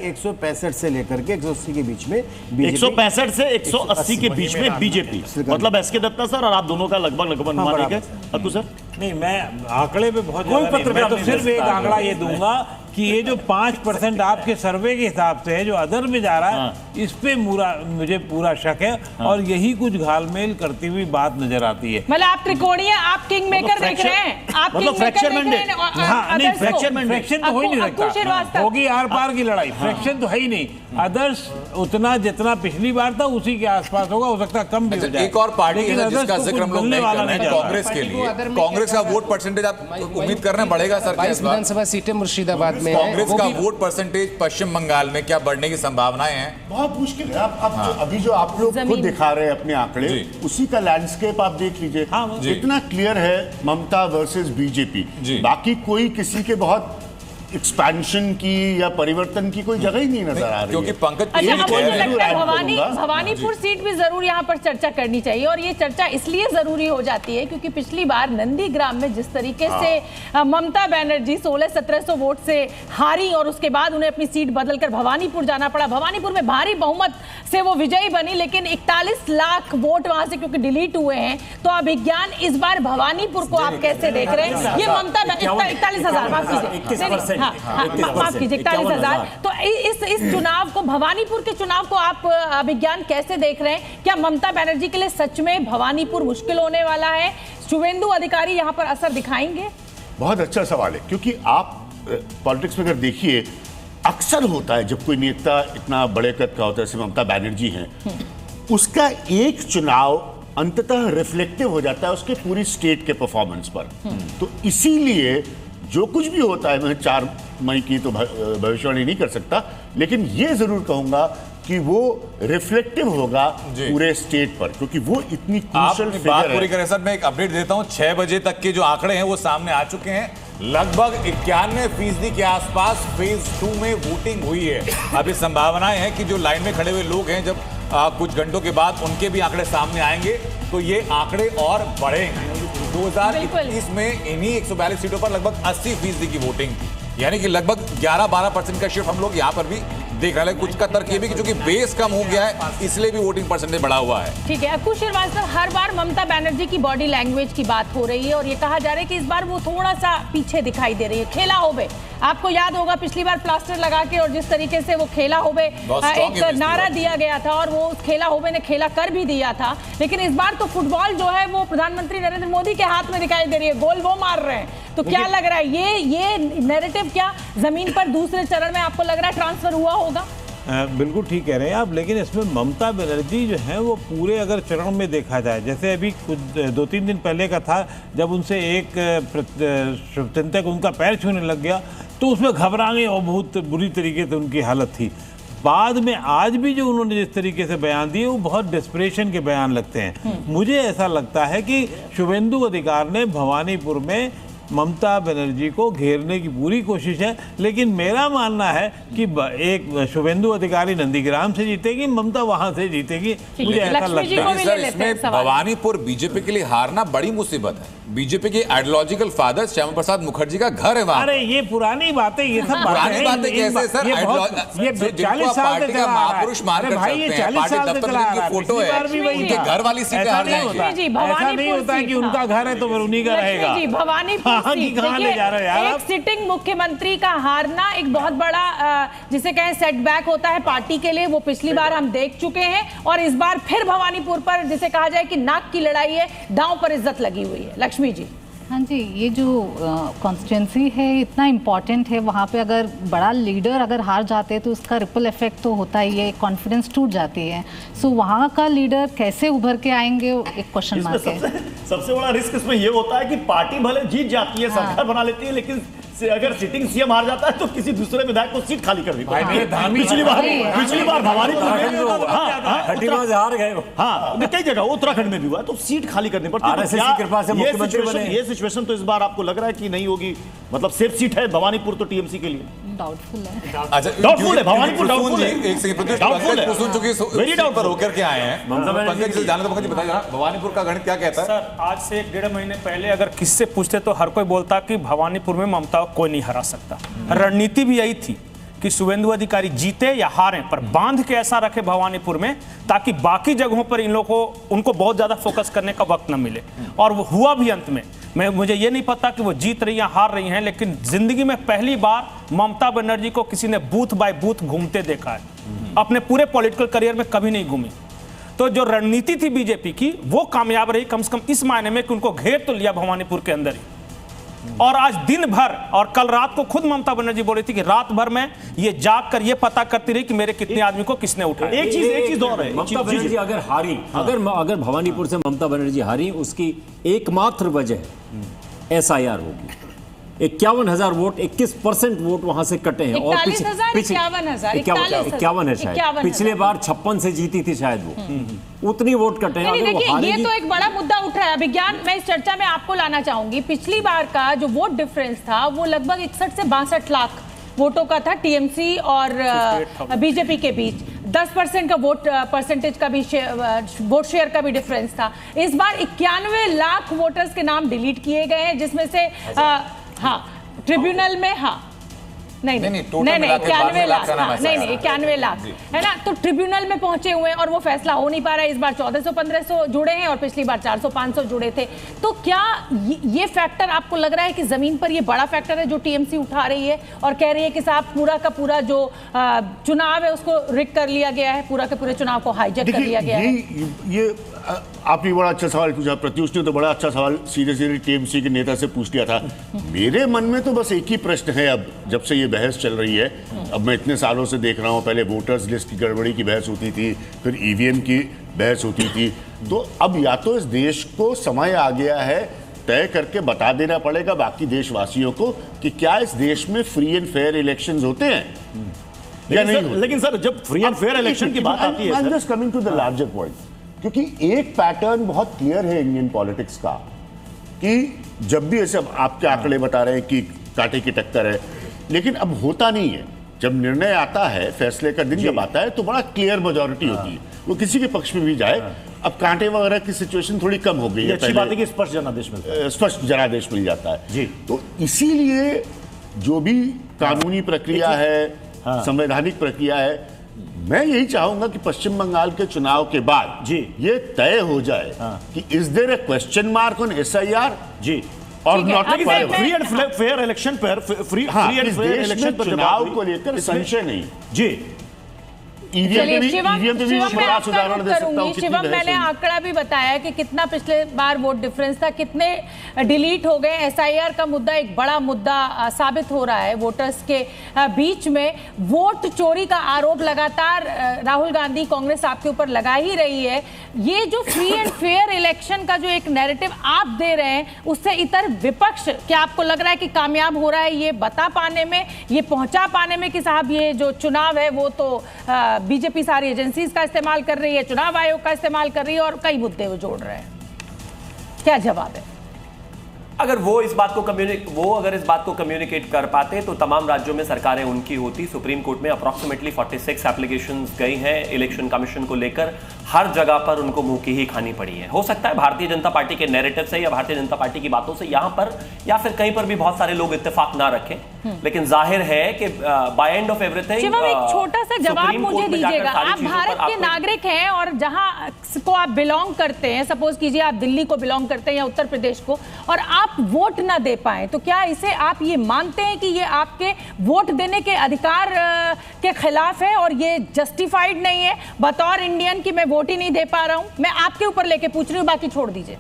165 से लेकर के 180 के बीच में, 165 से 180 के बीच में बीजेपी, मतलब एसके दत्ता सर और आप दोनों का लगभग अनुमान है। अतु सर नहीं, मैं आंकड़े पे बहुत मैं तो सिर्फ एक आंकड़ा ये दूंगा कि ये जो 5% आपके सर्वे के हिसाब से है जो अदर में जा रहा है, इस पे मुझे पूरा शक है। और यही कुछ घालमेल करती हुई बात नजर आती है। मतलब आप त्रिकोणीय, आप किंग मेकर देख रहे हैं, आप किंग मेकर देख रहे हैं। हाँ, नहीं फ्रैक्शन तो हो ही नहीं सकता, होगी आर पार की लड़ाई, फ्रैक्शन तो है ही नहीं। अदर्स उतना जितना पिछली बार था उसी के आसपास होगा, हो सकता है कम भी हो जाए। एक और पार्टी लेकिन है जिसका others को जिक्र हम कुछ लोग नहीं मिलने कर रहे हैं, वाला कांग्रेस के लिए। कांग्रेस का वोट परसेंटेज आप उम्मीद कर रहे हैं बढ़ेगा सर? 22 विधानसभा सीटें मुर्शिदाबाद में कांग्रेस का वोट परसेंटेज पश्चिम बंगाल में क्या बढ़ने की संभावनाएं हैं? बहुत मुश्किल है। अभी जो आप लोग खुद दिखा रहे हैं अपने आंकड़े, उसी का लैंडस्केप आप देख लीजिए। इतना क्लियर है ममता वर्सेस बीजेपी। बाकी कोई किसी के बहुत एक्सपेंशन की या परिवर्तन की कोई जगह ही नहीं नजर आ रही, क्योंकि पंकज अच्छा, मुझे लगता है भवानीपुर सीट भी जरूर यहाँ पर चर्चा करनी चाहिए, और ये चर्चा इसलिए जरूरी हो जाती है क्योंकि पिछली बार नंदीग्राम में जिस तरीके से ममता बनर्जी 1600-1700 वोट से हारी और उसके बाद उन्हें अपनी सीट बदलकर भवानीपुर जाना पड़ा। भवानीपुर में भारी बहुमत से वो विजयी बनी, लेकिन 41 लाख वोट वहां से क्योंकि डिलीट हुए हैं। तो अभिज्ञान इस बार भवानीपुर को आप कैसे देख रहे हैं? ये ममता 41,000 माफ कीजिए 41,000। तो इस चुनाव को, भवानीपुर के चुनाव को आप अभिज्ञान कैसे देख रहे हैं? क्या ममता बनर्जी के लिए सच में भवानीपुर मुश्किल होने वाला है? शुभेंदु अधिकारी यहाँ पर असर दिखाएंगे? बहुत अच्छा सवाल है, क्योंकि आप पॉलिटिक्स में अगर देखिए, अक्सर होता है जब कोई नेता इतना बड़े कद का होता है, जैसे ममता बनर्जी हैं, उसका एक चुनाव अंततः रिफ्लेक्टिव हो जाता है उसके पूरी स्टेट के परफॉर्मेंस पर। तो इसीलिए जो कुछ भी होता है, मैं 4 मई की तो भविष्यवाणी नहीं कर सकता, लेकिन ये जरूर कहूंगा कि वो रिफ्लेक्टिव होगा पूरे स्टेट पर, क्योंकि वो इतनी क्रूशियल फिगर बात पूरी करें सर, मैं एक अपडेट देता हूं। 6 बजे तक के जो आंकड़े हैं वो सामने आ चुके हैं। लगभग 91% के आसपास फेज 2 में वोटिंग हुई है। अभी संभावनाएं हैं कि जो लाइन में खड़े हुए लोग हैं, जब कुछ घंटों के बाद उनके भी आंकड़े सामने आएंगे तो ये आंकड़े और बढ़ेंगे। 2021 में इन्हीं 142 सीटों पर लगभग 80% की वोटिंग, यानी कि लगभग 11-12% का शिफ्ट हम लोग यहाँ पर भी देख रहे हैं। कुछ का तर्क ये भी कि चूंकि बेस कम हो गया है इसलिए भी वोटिंग परसेंटेज बढ़ा हुआ है। ठीक है, अक्कू श्रीवास्तव, हर बार ममता बनर्जी की बॉडी लैंग्वेज की बात हो रही है और ये कहा जा रहा है कि इस बार वो थोड़ा सा पीछे दिखाई दे रही है। खेला होबे, आपको याद होगा पिछली बार प्लास्टर लगा के और जिस तरीके से वो खेला होबे एक नारा दिया गया था और वो उस खेला होबे ने खेला कर भी दिया था। लेकिन इस बार तो फुटबॉल जो है वो प्रधानमंत्री नरेंद्र मोदी के हाथ में दिखाई दे रही है, गोल वो मार रहे हैं। तो क्या लग रहा है ये नैरेटिव क्या जमीन पर दूसरे चरण में आपको लग रहा है ट्रांसफर हुआ होगा? बिल्कुल ठीक कह रहे हैं आप, लेकिन इसमें ममता बनर्जी जो है वो पूरे अगर चरण में देखा जाए, जैसे अभी कुछ 2-3 दिन पहले का था जब उनसे एक चिंतक उनका पैर छूने लग गया तो उसमें घबरा गए और बहुत बुरी तरीके से उनकी हालत थी। बाद में आज भी जो उन्होंने जिस तरीके से बयान दिए वो बहुत डिस्परेशन के बयान लगते हैं। मुझे ऐसा लगता है कि शुभेंदु अधिकारी ने भवानीपुर में ममता बनर्जी को घेरने की पूरी कोशिश है, लेकिन मेरा मानना है कि एक शुभेंदु अधिकारी नंदीग्राम से जीतेगी, ममता वहां से जीतेगी, मुझे ऐसा लगता है। सर, इसमें भवानीपुर बीजेपी के लिए हारना बड़ी मुसीबत है। बीजेपी के आइडियोलॉजिकल फादर श्यामा प्रसाद मुखर्जी का घर है वहां। अरे ये पुरानी बातें, ये सब पुरानी बातें कैसे सर? ये 40 साल से महापुरुष मानकर चलते हैं, पार्टी दफ्तर में उनकी फोटो है, उनके घर वाली सीटें हार जाएंगी। ऐसा नहीं होता है कि उनका घर है तो फिर उन्हीं का रहेगा। भवानीपुर एक सिटिंग मुख्यमंत्री का हारना एक बहुत बड़ा जिसे कहें सेटबैक होता है पार्टी के लिए। वो पिछली बार हम देख चुके हैं और इस बार फिर भवानीपुर पर जिसे कहा जाए कि नाक की लड़ाई है, दांव पर इज्जत लगी हुई है। लक्ष्मी जी। हाँ जी, ये जो कॉन्स्टिट्यूंसी है इतना इम्पॉर्टेंट है, वहाँ पे अगर बड़ा लीडर अगर हार जाते हैं तो उसका रिपल इफेक्ट तो होता ही है, कॉन्फिडेंस टूट जाती है। सो वहाँ का लीडर कैसे उभर के आएंगे एक क्वेश्चन मार्क है। सबसे बड़ा रिस्क इसमें ये होता है कि पार्टी भले जीत जाती है, सरकार बना लेती है, लेकिन अगर सिटिंग सीएम हार जाता है तो किसी दूसरे विधायक को सीट खाली करनी पड़ती है। पिछली बार भवानीपुर में कई जगह उत्तराखंड में भी हुआ, तो सीट खाली करनी पड़ती है। ये सिचुएशन तो इस बार आपको लग रहा है कि नहीं होगी, मतलब सेफ सीट है भवानीपुर तो टीएमसी के लिए? डाउटफुल है। अच्छा, डाउटफुल है भवानीपुर, डाउटफुल है। एक सेकंड, डाउटफुल कुसुम चूंकि वेरी डाउटफुल होकर के आए हैं, पंकज जी जाने तो पंकज जी बताइए जरा भवानीपुर का गणित क्या कहता है? सर, आज से 1-1.5 महीने पहले अगर किससे पूछते तो हर कोई बोलता कि भवानीपुर में ममता कोई नहीं हरा सकता। रणनीति भी यही थी कि शुभेंदु अधिकारी जीते या हारें पर बांध के ऐसा रखे भवानीपुर में ताकि बाकी जगहों पर इन लोगों को उनको बहुत ज्यादा फोकस करने का वक्त न मिले। और वो हुआ भी अंत में। मुझे ये नहीं पता कि वो जीत रही या हार रही हैं, लेकिन जिंदगी में पहली बार ममता बनर्जी को किसी ने बूथ बाय बूथ घूमते देखा है। अपने पूरे पॉलिटिकल करियर में कभी नहीं घूमी। तो जो रणनीति थी बीजेपी की वो कामयाब रही, कम से कम इस मायने में कि उनको घेर तो लिया भवानीपुर के अंदर ही। और आज दिन भर, और कल रात को खुद ममता बनर्जी बोल रही थी कि रात भर में ये जाग कर ये पता करती रही कि मेरे कितने आदमी को किसने उठाया। एक चीज और है, ममता बनर्जी अगर हारी, अगर भवानीपुर से ममता बनर्जी हारी, उसकी एकमात्र वजह SIR होगी। 51,000 वोट, 21% वोट वहां से कटे हैं। और 51 है शायद, पिछले बार 56 से जीती थी शायद वो, उतनी वोट कटे हैं। देखिए, ये तो एक बड़ा मुद्दा उठ रहा है विज्ञान, मैं इस चर्चा में आपको लाना चाहूंगी। पिछली बार का जो वोट डिफरेंस था वो लगभग 61 से 62 लाख वोटों का था TMC और BJP के बीच। 10% का वोट परसेंटेज का भी वोट शेयर का भी डिफरेंस था। इस बार 91 लाख वोटर्स के नाम डिलीट किए गए हैं, जिसमें से हाँ ट्रिब्यूनल में नहीं 91 लाख, नहीं 91 लाख है ना, तो ट्रिब्यूनल में पहुंचे हुए हैं और वो फैसला हो नहीं पा रहा है। इस बार 1400-1500 जुड़े हैं और पिछली बार 400-500 जुड़े थे। तो क्या ये फैक्टर आपको लग रहा है कि जमीन पर ये बड़ा फैक्टर है जो TMC उठा रही है और कह रही है कि साहब पूरा का पूरा जो चुनाव है उसको रिग कर लिया गया है, पूरा के पूरे चुनाव को हाईजैक कर लिया गया है? ये आपने बड़ा अच्छा सवाल पूछा, प्रत्युष ने तो बड़ा अच्छा सवाल सीधे TMC के नेता से पूछ लिया था। मेरे मन में तो बस एक ही प्रश्न है, अब जब से ये बहस चल रही है, अब मैं इतने सालों से देख रहा हूँ, पहले वोटर्स लिस्ट की गड़बड़ी की बहस होती थी, फिर EVM की बहस होती थी, तो अब या तो इस देश को समय आ गया है, तय करके बता देना पड़ेगा बाकी देशवासियों को कि क्या इस देश में फ्री एंड फेयर इलेक्शंस होते हैं या नहीं। लेकिन सर, जब फ्री एंड फेयर इलेक्शन की बात आती है, I am just coming to the larger point, क्योंकि एक पैटर्न बहुत क्लियर है इंडियन पॉलिटिक्स का कि जब भी ऐसे आपके आंकड़े बता रहे हैं कि कांटे की टक्कर है, लेकिन अब होता नहीं है। जब निर्णय आता है, फैसले का दिन जब आता है, तो बड़ा क्लियर मेजॉरिटी होती है, वो किसी के पक्ष में भी जाए। अब कांटे वगैरह की सिचुएशन थोड़ी कम हो गई है, अच्छी बात है कि स्पष्ट जनादेश मिल जाता है जी। तो इसीलिए जो भी कानूनी प्रक्रिया है, संवैधानिक प्रक्रिया है, मैं यही चाहूंगा कि पश्चिम बंगाल के चुनाव के बाद जी ये तय हो जाए कि is there a question mark on SIR जी और not free and fair election पर, फ्री एंड फेयर इलेक्शन पर चुनाव को लेकर संशय नहीं जी। शिवम, मैंने आंकड़ा भी बताया कि कितना पिछले बार वोट डिफरेंस था, कितने डिलीट हो गए। SIR का मुद्दा एक बड़ा मुद्दा साबित हो रहा है वोटर्स के बीच में। वोट चोरी का आरोप लगातार राहुल गांधी, कांग्रेस आपके ऊपर लगा ही रही है। ये जो फ्री एंड फेयर इलेक्शन का जो एक नैरेटिव आप दे रहे हैं, उससे इतर विपक्ष क्या आपको लग रहा है कि कामयाब हो रहा है ये बता पाने में, ये पहुंचा पाने में कि साहब ये जो चुनाव है वो तो BJP सारी एजेंसीज का इस्तेमाल कर रही है, चुनाव आयोग का इस्तेमाल कर रही है और कई मुद्दे वो जोड़ रहे हैं? क्या जवाब है? अगर वो इस बात को कम्युनिकेट कर पाते तो तमाम राज्यों में सरकारें उनकी होती। सुप्रीम कोर्ट में अप्रॉक्सीमेटली 46 एप्लीकेशंस गई हैं इलेक्शन कमीशन को लेकर, हर जगह पर उनको मुंह की ही खानी पड़ी है। हो सकता है भारतीय जनता पार्टी के नैरेटिव से या भारतीय जनता पार्टी की बातों से यहां पर या फिर कहीं पर भी बहुत सारे लोग इत्तेफाक ना रखें, लेकिन जाहिर है कि by end of everything. Shivam, एक छोटा सा जवाब मुझे दीजिएगा। आप भारत के नागरिक हैं और जहां को आप बिलोंग करते हैं, सपोज कीजिए आप दिल्ली को बिलोंग करते हैं या उत्तर प्रदेश को, और आप वोट ना दे पाए, तो क्या इसे आप ये मानते हैं कि ये आपके वोट देने के अधिकार के खिलाफ है और ये जस्टिफाइड नहीं है बतौर इंडियन कि मैं वोट ही नहीं दे पा रहा हूं? मैं आपके ऊपर लेके पूछ रही हूं, बाकी छोड़ दीजिए।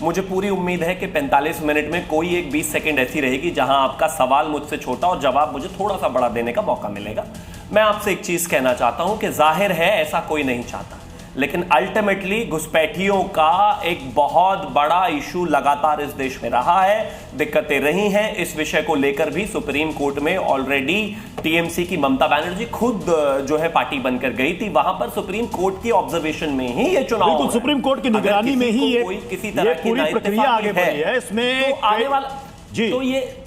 मुझे पूरी उम्मीद है कि 45 मिनट में कोई एक 20 सेकंड ऐसी रहेगी जहां आपका सवाल मुझसे छोटा और जवाब मुझे थोड़ा सा बड़ा देने का मौका मिलेगा। मैं आपसे एक चीज कहना चाहता हूं कि जाहिर है ऐसा कोई नहीं चाहता, लेकिन अल्टीमेटली घुसपैठियों का एक बहुत बड़ा इशू लगातार इस देश में रहा है, दिक्कतें रही हैं। इस विषय को लेकर भी सुप्रीम कोर्ट में ऑलरेडी TMC की ममता बनर्जी खुद जो है पार्टी बनकर गई थी। वहां पर सुप्रीम कोर्ट की ऑब्जर्वेशन में ही ये चुनाव, बिल्कुल सुप्रीम कोर्ट की निगरानी में ही ये किसी तरह की पूरी प्रक्रिया आगे बढ़ी है। इसमें तो आने वाला जी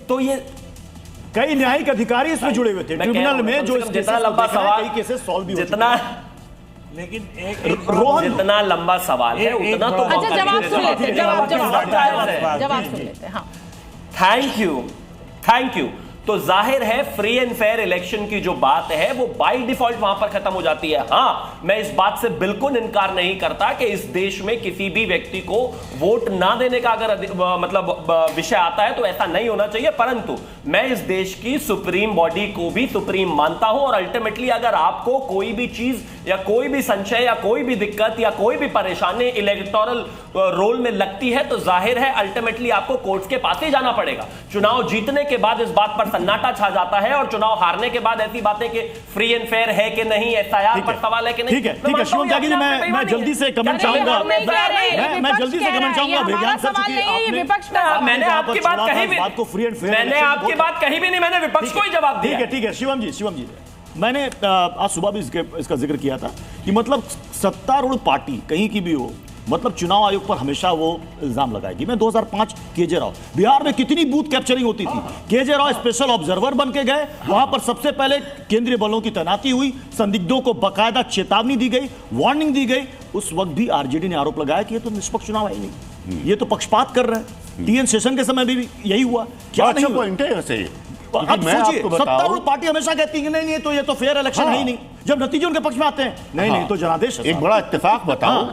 तो ये कई न्यायिक अधिकारी इसमें जुड़े हुए थे ट्रिब्यूनल में, जो जितना लंबा सवाल, केसेस सॉल्व भी जितना लेकिन जितना लंबा सवाल है उतना तो अच्छा, जवाब सुन लेते हैं। Thank you. तो जाहिर है फ्री एंड फेयर इलेक्शन की जो बात है वो बाय डिफॉल्ट वहां पर खत्म हो जाती है। हां, मैं इस बात से बिल्कुल इनकार नहीं करता कि इस देश में किसी भी व्यक्ति को वोट ना देने का अगर मतलब विषय आता है तो ऐसा नहीं होना चाहिए, परंतु मैं इस देश की सुप्रीम बॉडी को भी सुप्रीम मानता हूं और अल्टीमेटली अगर आपको कोई भी चीज या कोई भी संशय या कोई भी दिक्कत या कोई भी परेशानी इलेक्टोरल रोल में लगती है तो जाहिर है अल्टीमेटली आपको कोर्ट के पास ही जाना पड़ेगा। चुनाव जीतने के बाद इस बात पर सन्नाटा छा जाता है और चुनाव हारने के बाद ऐसी बातें कि फ्री एंड फेयर है कि नहीं, एसआईआर पर सवाल है कि नहीं। ठीक है शिवम त्यागी जी, मैं जल्दी से कमेंट चाहूंगा, मैं जल्दी से कमेंट चाहूंगा। मैंने आपकी बात कही भी, मैंने आपकी बात कही भी नहीं, मैंने विपक्ष को ही जवाब दिया। ठीक है शिवम जी, मैंने आज सुबह भी इसका जिक्र किया था कि मतलब सत्तारूढ़ पार्टी कहीं की भी हो, मतलब चुनाव आयोग पर हमेशा वो इल्जाम लगाएगी। मैं 2005 केजे राव, बिहार में कितनी बूथ कैप्चरिंग होती थी, केजे राव स्पेशल ऑब्जर्वर बन के गए, वहां पर सबसे पहले केंद्रीय बलों की तैनाती हुई, संदिग्धों को बकायदा चेतावनी दी गई, वार्निंग दी गई। उस वक्त भी आरजेडी ने आरोप लगाया कि ये तो निष्पक्ष चुनाव है ही नहीं, ये तो पक्षपात कर रहे हैं। टीएन सेशन के समय भी यही हुआ। क्या नहीं पॉइंट है वैसे? अब सोचिए, सत्तारूढ़ पार्टी हमेशा कहती है नहीं तो ये तो फेयर इलेक्शन है ही नहीं, जब नतीजे उनके पक्ष में आते हैं नहीं तो जनादेश। एक बड़ा इत्तेफाक बताओ,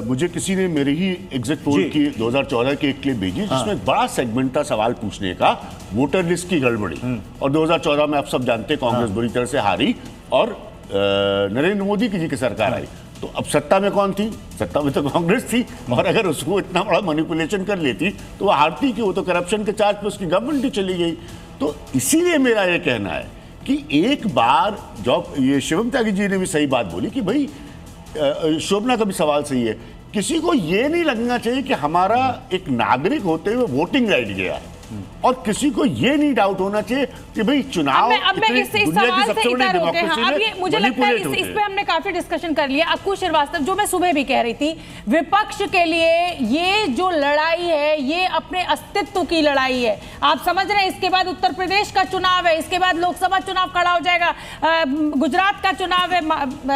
मुझे किसी ने मेरे ही एग्जिट पोल की 2014 की एक क्लिप भेजी जिसमें एक बड़ा सेगमेंट था सवाल पूछने का, वोटर लिस्ट की गड़बड़ी। और 2014 में आप सब जानते हैं कांग्रेस बुरी तरह से हारी और नरेंद्र मोदी की जी की सरकार आई। तो अब सत्ता में कौन थी? सत्ता में तो कांग्रेस थी, और अगर उसको इतना बड़ा मैनिपुलेशन कर लेती तो वो हारती कि वो तो करप्शन के चार्ज पे उसकी गवर्नमेंट ही चली गई। तो इसीलिए मेरा ये कहना है कि एक बार जब ये शिवम त्यागी जी ने भी सही बात बोली कि भाई शोभना का भी सवाल सही है, किसी को ये नहीं लगना चाहिए कि हमारा एक नागरिक होते हुए वोटिंग राइट गया, और किसी को ये नहीं डाउट होना चाहिए कि भाई चुनाव अब मैं इस सवाल से इधर होते हैं। अब ये मुझे लगता है इस पे हमने काफी डिस्कशन कर लिया। अक्कू श्रीवास्तव, जो मैं सुबह भी कह रही थी, विपक्ष के लिए ये जो लड़ाई है ये अपने अस्तित्व की लड़ाई है। आप समझ रहे हैं, इसके बाद उत्तर प्रदेश का चुनाव है, इसके बाद लोकसभा चुनाव खड़ा हो जाएगा, गुजरात का चुनाव है,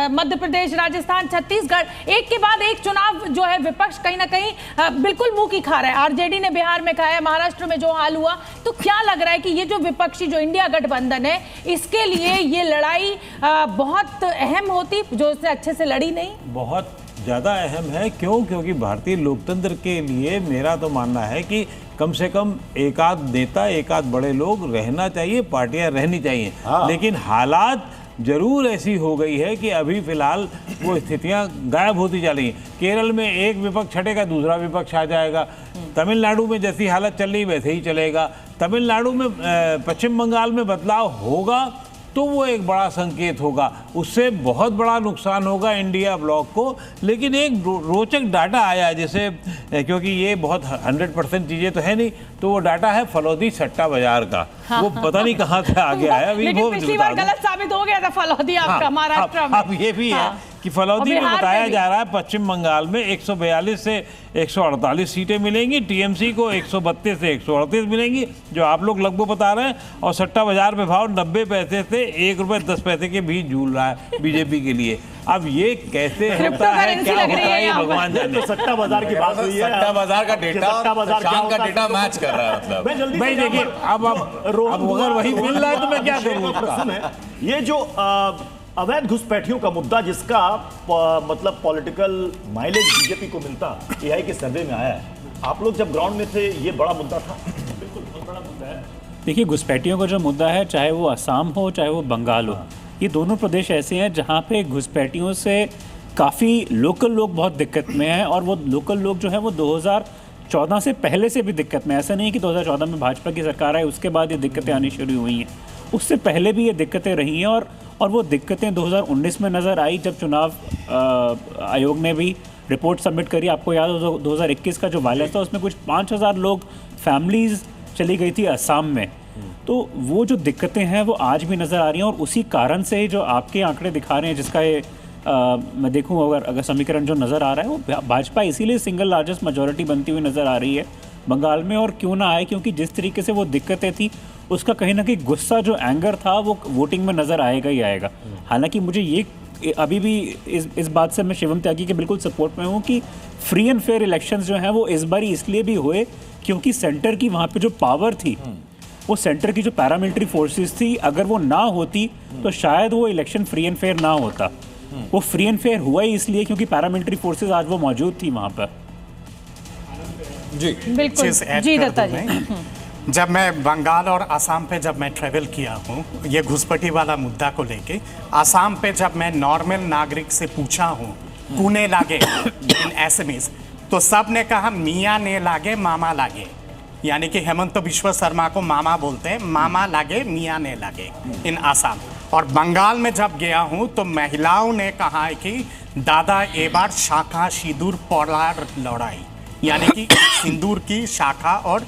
मध्य प्रदेश, राजस्थान, छत्तीसगढ़, एक के बाद एक चुनाव जो है विपक्ष कहीं ना कहीं बिल्कुल मुंह की खा रहा है। आरजेडी ने बिहार में खाया, महाराष्ट्र में जो हाल हुआ, तो क्या लग रहा है कि ये जो विपक्षी जो इंडिया गठबंधन है इसके लिए ये लड़ाई बहुत अहम होती, जो इससे अच्छे से लड़ी नहीं? बहुत ज़्यादा अहम है। क्योंकि भारतीय लोकतंत्र के लिए मेरा तो मानना है कि कम से कम एक आध नेता, एक आध बड़े लोग रहना चाहिए, पार्टियां रहनी चाहिए। लेकिन हालात जरूर ऐसी हो गई है कि अभी फिलहाल वो स्थितियां गायब होती जा रही हैं। केरल में एक विपक्ष हटेगा, दूसरा विपक्ष आ जाएगा। तमिलनाडु में जैसी हालत चल रही वैसे ही चलेगा। तमिलनाडु में, पश्चिम बंगाल में बदलाव होगा तो वो एक बड़ा संकेत होगा, उससे बहुत बड़ा नुकसान होगा इंडिया ब्लॉक को। लेकिन एक रोचक डाटा आया, जैसे क्योंकि ये बहुत 100% चीज़ें तो है नहीं, तो वो डाटा है फलौदी सट्टा बाजार का। वो पता नहीं कहाँ से आगे आया। अभी लेकिन पिछली बार गलत साबित हो गया था फलौदी आपका महाराष्ट्र में। अब ये भी है कि फलौदी में बताया जा रहा है पश्चिम बंगाल में 142 से 148 सीटें मिलेंगी, टीएमसी को 132 से 138 मिलेंगी, जो आप लोग लगभग बता रहे हैं। और सट्टा बाजार में भाव 90 पैसे से 1 रुपये 10 पैसे के बीच झूल रहा है बीजेपी के लिए। अब ये कैसे होता है, क्या होता है, ये भगवान जाने। सट्टा बाजार की बात हुई है, सट्टा बाजार का डेटा शाम का डेटा मैच कर रहा है। मतलब भाई देखिए, अब अगर वही मिल रहा है तो मैं क्या करूँ? ये जो अवैध घुसपैठियों का मुद्दा, जिसका मतलब पॉलिटिकल माइलेज बीजेपी को मिलता, एआई के सर्वे में आया है। आप लोग जब ग्राउंड में थे ये बड़ा मुद्दा था? बिल्कुल, बहुत बड़ा मुद्दा है। देखिए, घुसपैठियों का जो मुद्दा है, चाहे वो असम हो चाहे वो बंगाल हो, ये दोनों प्रदेश ऐसे हैं जहाँ पे घुसपैठियों से काफ़ी लोकल लोग बहुत दिक्कत में हैं। और वो लोकल लोग जो है वो 2014 से पहले से भी दिक्कत में। ऐसा नहीं कि 2014 में भाजपा की सरकार आई उसके बाद ये दिक्कतें आनी शुरू हुई हैं, उससे पहले भी ये दिक्कतें रही हैं। और वो दिक्कतें 2019 में नज़र आई जब चुनाव आयोग ने भी रिपोर्ट सबमिट करी। आपको याद हो 2021 का जो वायलेंस था उसमें कुछ 5000 लोग फैमिलीज़ चली गई थी असम में। तो वो जो दिक्कतें हैं वो आज भी नज़र आ रही हैं। और उसी कारण से जो आपके आंकड़े दिखा रहे हैं, जिसका ये मैं देखूँ अगर समीकरण जो नज़र आ रहा है, वो भाजपा इसीलिए सिंगल लार्जेस्ट मेजॉरिटी बनती हुई नज़र आ रही है बंगाल में। और क्यों ना आए, क्योंकि जिस तरीके से वो दिक्कतें थी उसका कहीं ना कहीं गुस्सा, जो एंगर था, वो वोटिंग में नज़र आएगा ही आएगा। हालांकि मुझे ये अभी भी इस बात से मैं शिवम त्यागी के बिल्कुल सपोर्ट में हूँ कि फ्री एंड फेयर इलेक्शंस जो हैं वो इस बार इसलिए भी हुए क्योंकि सेंटर की वहाँ पे जो पावर थी, वो सेंटर की जो पैरामिलिट्री फोर्सेस थी, अगर वो ना होती तो शायद वो इलेक्शन फ्री एंड फेयर ना होता। वो फ्री एंड फेयर हुआ ही इसलिए क्योंकि पैरामिलिट्री फोर्सेस आज वो मौजूद थी वहाँ पर। जी बिल्कुल जी, दत्ता जी। जब मैं बंगाल और असम पे जब मैं ट्रेवल किया हूँ ये घुसपैठी वाला मुद्दा को लेके, असम पे जब मैं नॉर्मल नागरिक से पूछा हूँ कुने लागे इन एसएमएस, तो सब ने कहा मियाँ ने लागे मामा लागे, यानी कि हेमंत बिश्व शर्मा को मामा बोलते हैं, मामा लागे मियाँ ने लागे इन असम। और बंगाल में जब गया हूँ तो महिलाओं ने कहा है कि दादा ए बार शाखा सिंदूर पलार लड़ाई, यानी कि सिंदूर की शाखा और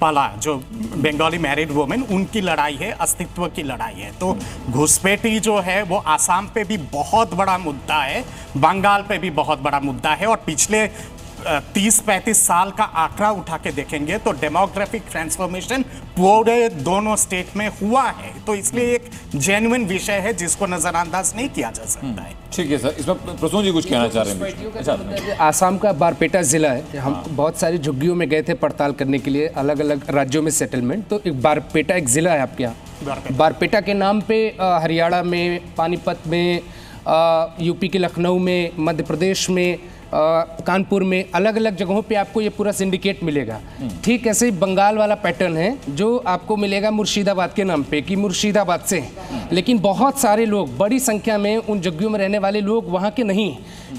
पला जो बंगाली मैरिड वुमेन उनकी लड़ाई है, अस्तित्व की लड़ाई है। तो घुसपैठी जो है वो आसाम पे भी बहुत बड़ा मुद्दा है, बंगाल पे भी बहुत बड़ा मुद्दा है। और पिछले 30-35 साल का आंकड़ा उठा के देखेंगे तो डेमोग्राफिक ट्रांसफॉर्मेशन पूरे दोनों स्टेट में हुआ है, तो इसलिए एक जेन्युइन विषय है जिसको नजरअंदाज नहीं किया जा सकता है। ठीक है सर, इसमें प्रसून जी कुछ कहना चाह रहे हैं। आसाम का बारपेटा जिला है, हम बहुत सारी झुग्गियों में गए थे पड़ताल करने के लिए, अलग अलग राज्यों में सेटलमेंट। तो एक बारपेटा एक जिला है आपके यहाँ, बारपेटा के नाम पे हरियाणा में, पानीपत में, यूपी के लखनऊ में, मध्य प्रदेश में, कानपुर में, अलग अलग जगहों पे आपको ये पूरा सिंडिकेट मिलेगा। ठीक ऐसे ही बंगाल वाला पैटर्न है जो आपको मिलेगा मुर्शिदाबाद के नाम पे कि मुर्शिदाबाद से, लेकिन बहुत सारे लोग, बड़ी संख्या में उन जगहों में रहने वाले लोग वहाँ के नहीं।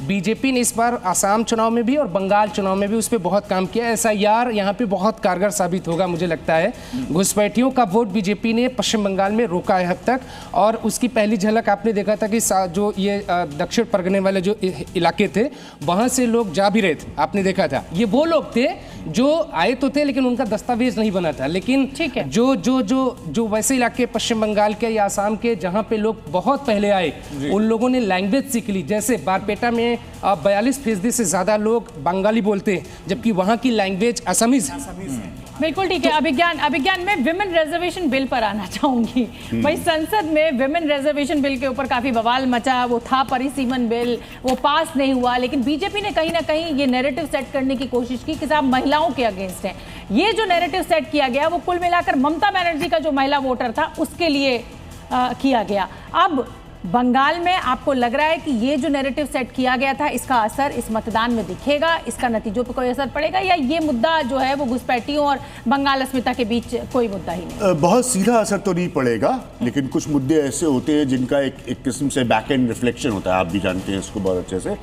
बीजेपी ने इस बार आसाम चुनाव में भी और बंगाल चुनाव में भी उस पर बहुत काम किया। एसआईआर यहाँ पे बहुत कारगर साबित होगा मुझे लगता है। घुसपैठियों का वोट बीजेपी ने पश्चिम बंगाल में रोका है अब तक, और उसकी पहली झलक आपने देखा था कि जो ये दक्षिण परगने वाले जो इलाके थे वहाँ से लोग जा भी रहे थे, आपने देखा था। ये वो लोग थे जो आए तो थे लेकिन उनका दस्तावेज नहीं बना था, लेकिन ठीक है जो जो जो जो वैसे इलाके पश्चिम बंगाल के या आसाम के जहाँ पे लोग बहुत पहले आए उन लोगों ने लैंग्वेज सीख ली। जैसे बारपेटा में 42% से ज़्यादा लोग बंगाली बोलते हैं, जबकि वहाँ की लैंग्वेज असमीज है। बिल्कुल ठीक है। अभिज्ञान में विमेन रिजर्वेशन बिल पर आना चाहूंगी। भाई संसद में विमेन रिजर्वेशन बिल के ऊपर काफी बवाल मचा, वो था परिसीमन बिल, वो पास नहीं हुआ, लेकिन बीजेपी ने कहीं ना कहीं ये नैरेटिव सेट करने की कोशिश की कि साहब महिलाओं के अगेंस्ट है। ये जो नैरेटिव सेट किया गया वो कुल मिलाकर ममता बनर्जी का जो महिला वोटर था उसके लिए किया गया। अब बंगाल में आपको लग रहा है कि ये जो नैरेटिव सेट किया गया था इसका असर इस मतदान में दिखेगा, इसका नतीजों पर कोई असर पड़ेगा, या ये मुद्दा जो है वो घुसपैठियों और बंगाल अस्मिता के बीच कोई मुद्दा ही नहीं? बहुत सीधा असर तो नहीं पड़ेगा, लेकिन कुछ मुद्दे ऐसे होते हैं जिनका एक किस्म से बैक एंड रिफ्लेक्शन होता है, आप भी जानते हैं इसको बहुत अच्छे से।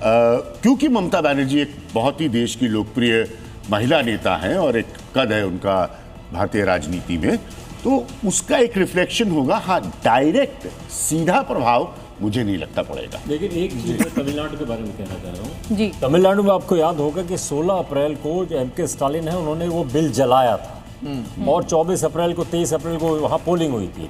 क्योंकि ममता बनर्जी एक बहुत ही देश की लोकप्रिय महिला नेता हैं और एक कद है उनका भारतीय राजनीति में, तो उसका एक रिफ्लेक्शन होगा। हाँ, डायरेक्ट सीधा प्रभाव मुझे नहीं लगता पड़ेगा। लेकिन एक चीज मैं तमिलनाडु के बारे में कहना चाह रहा हूँ जी। तमिलनाडु में आपको याद होगा कि 16 अप्रैल को जो एम.के. स्टालिन है उन्होंने वो बिल जलाया था और 24 अप्रैल को 23 अप्रैल को वहाँ पोलिंग हुई थी।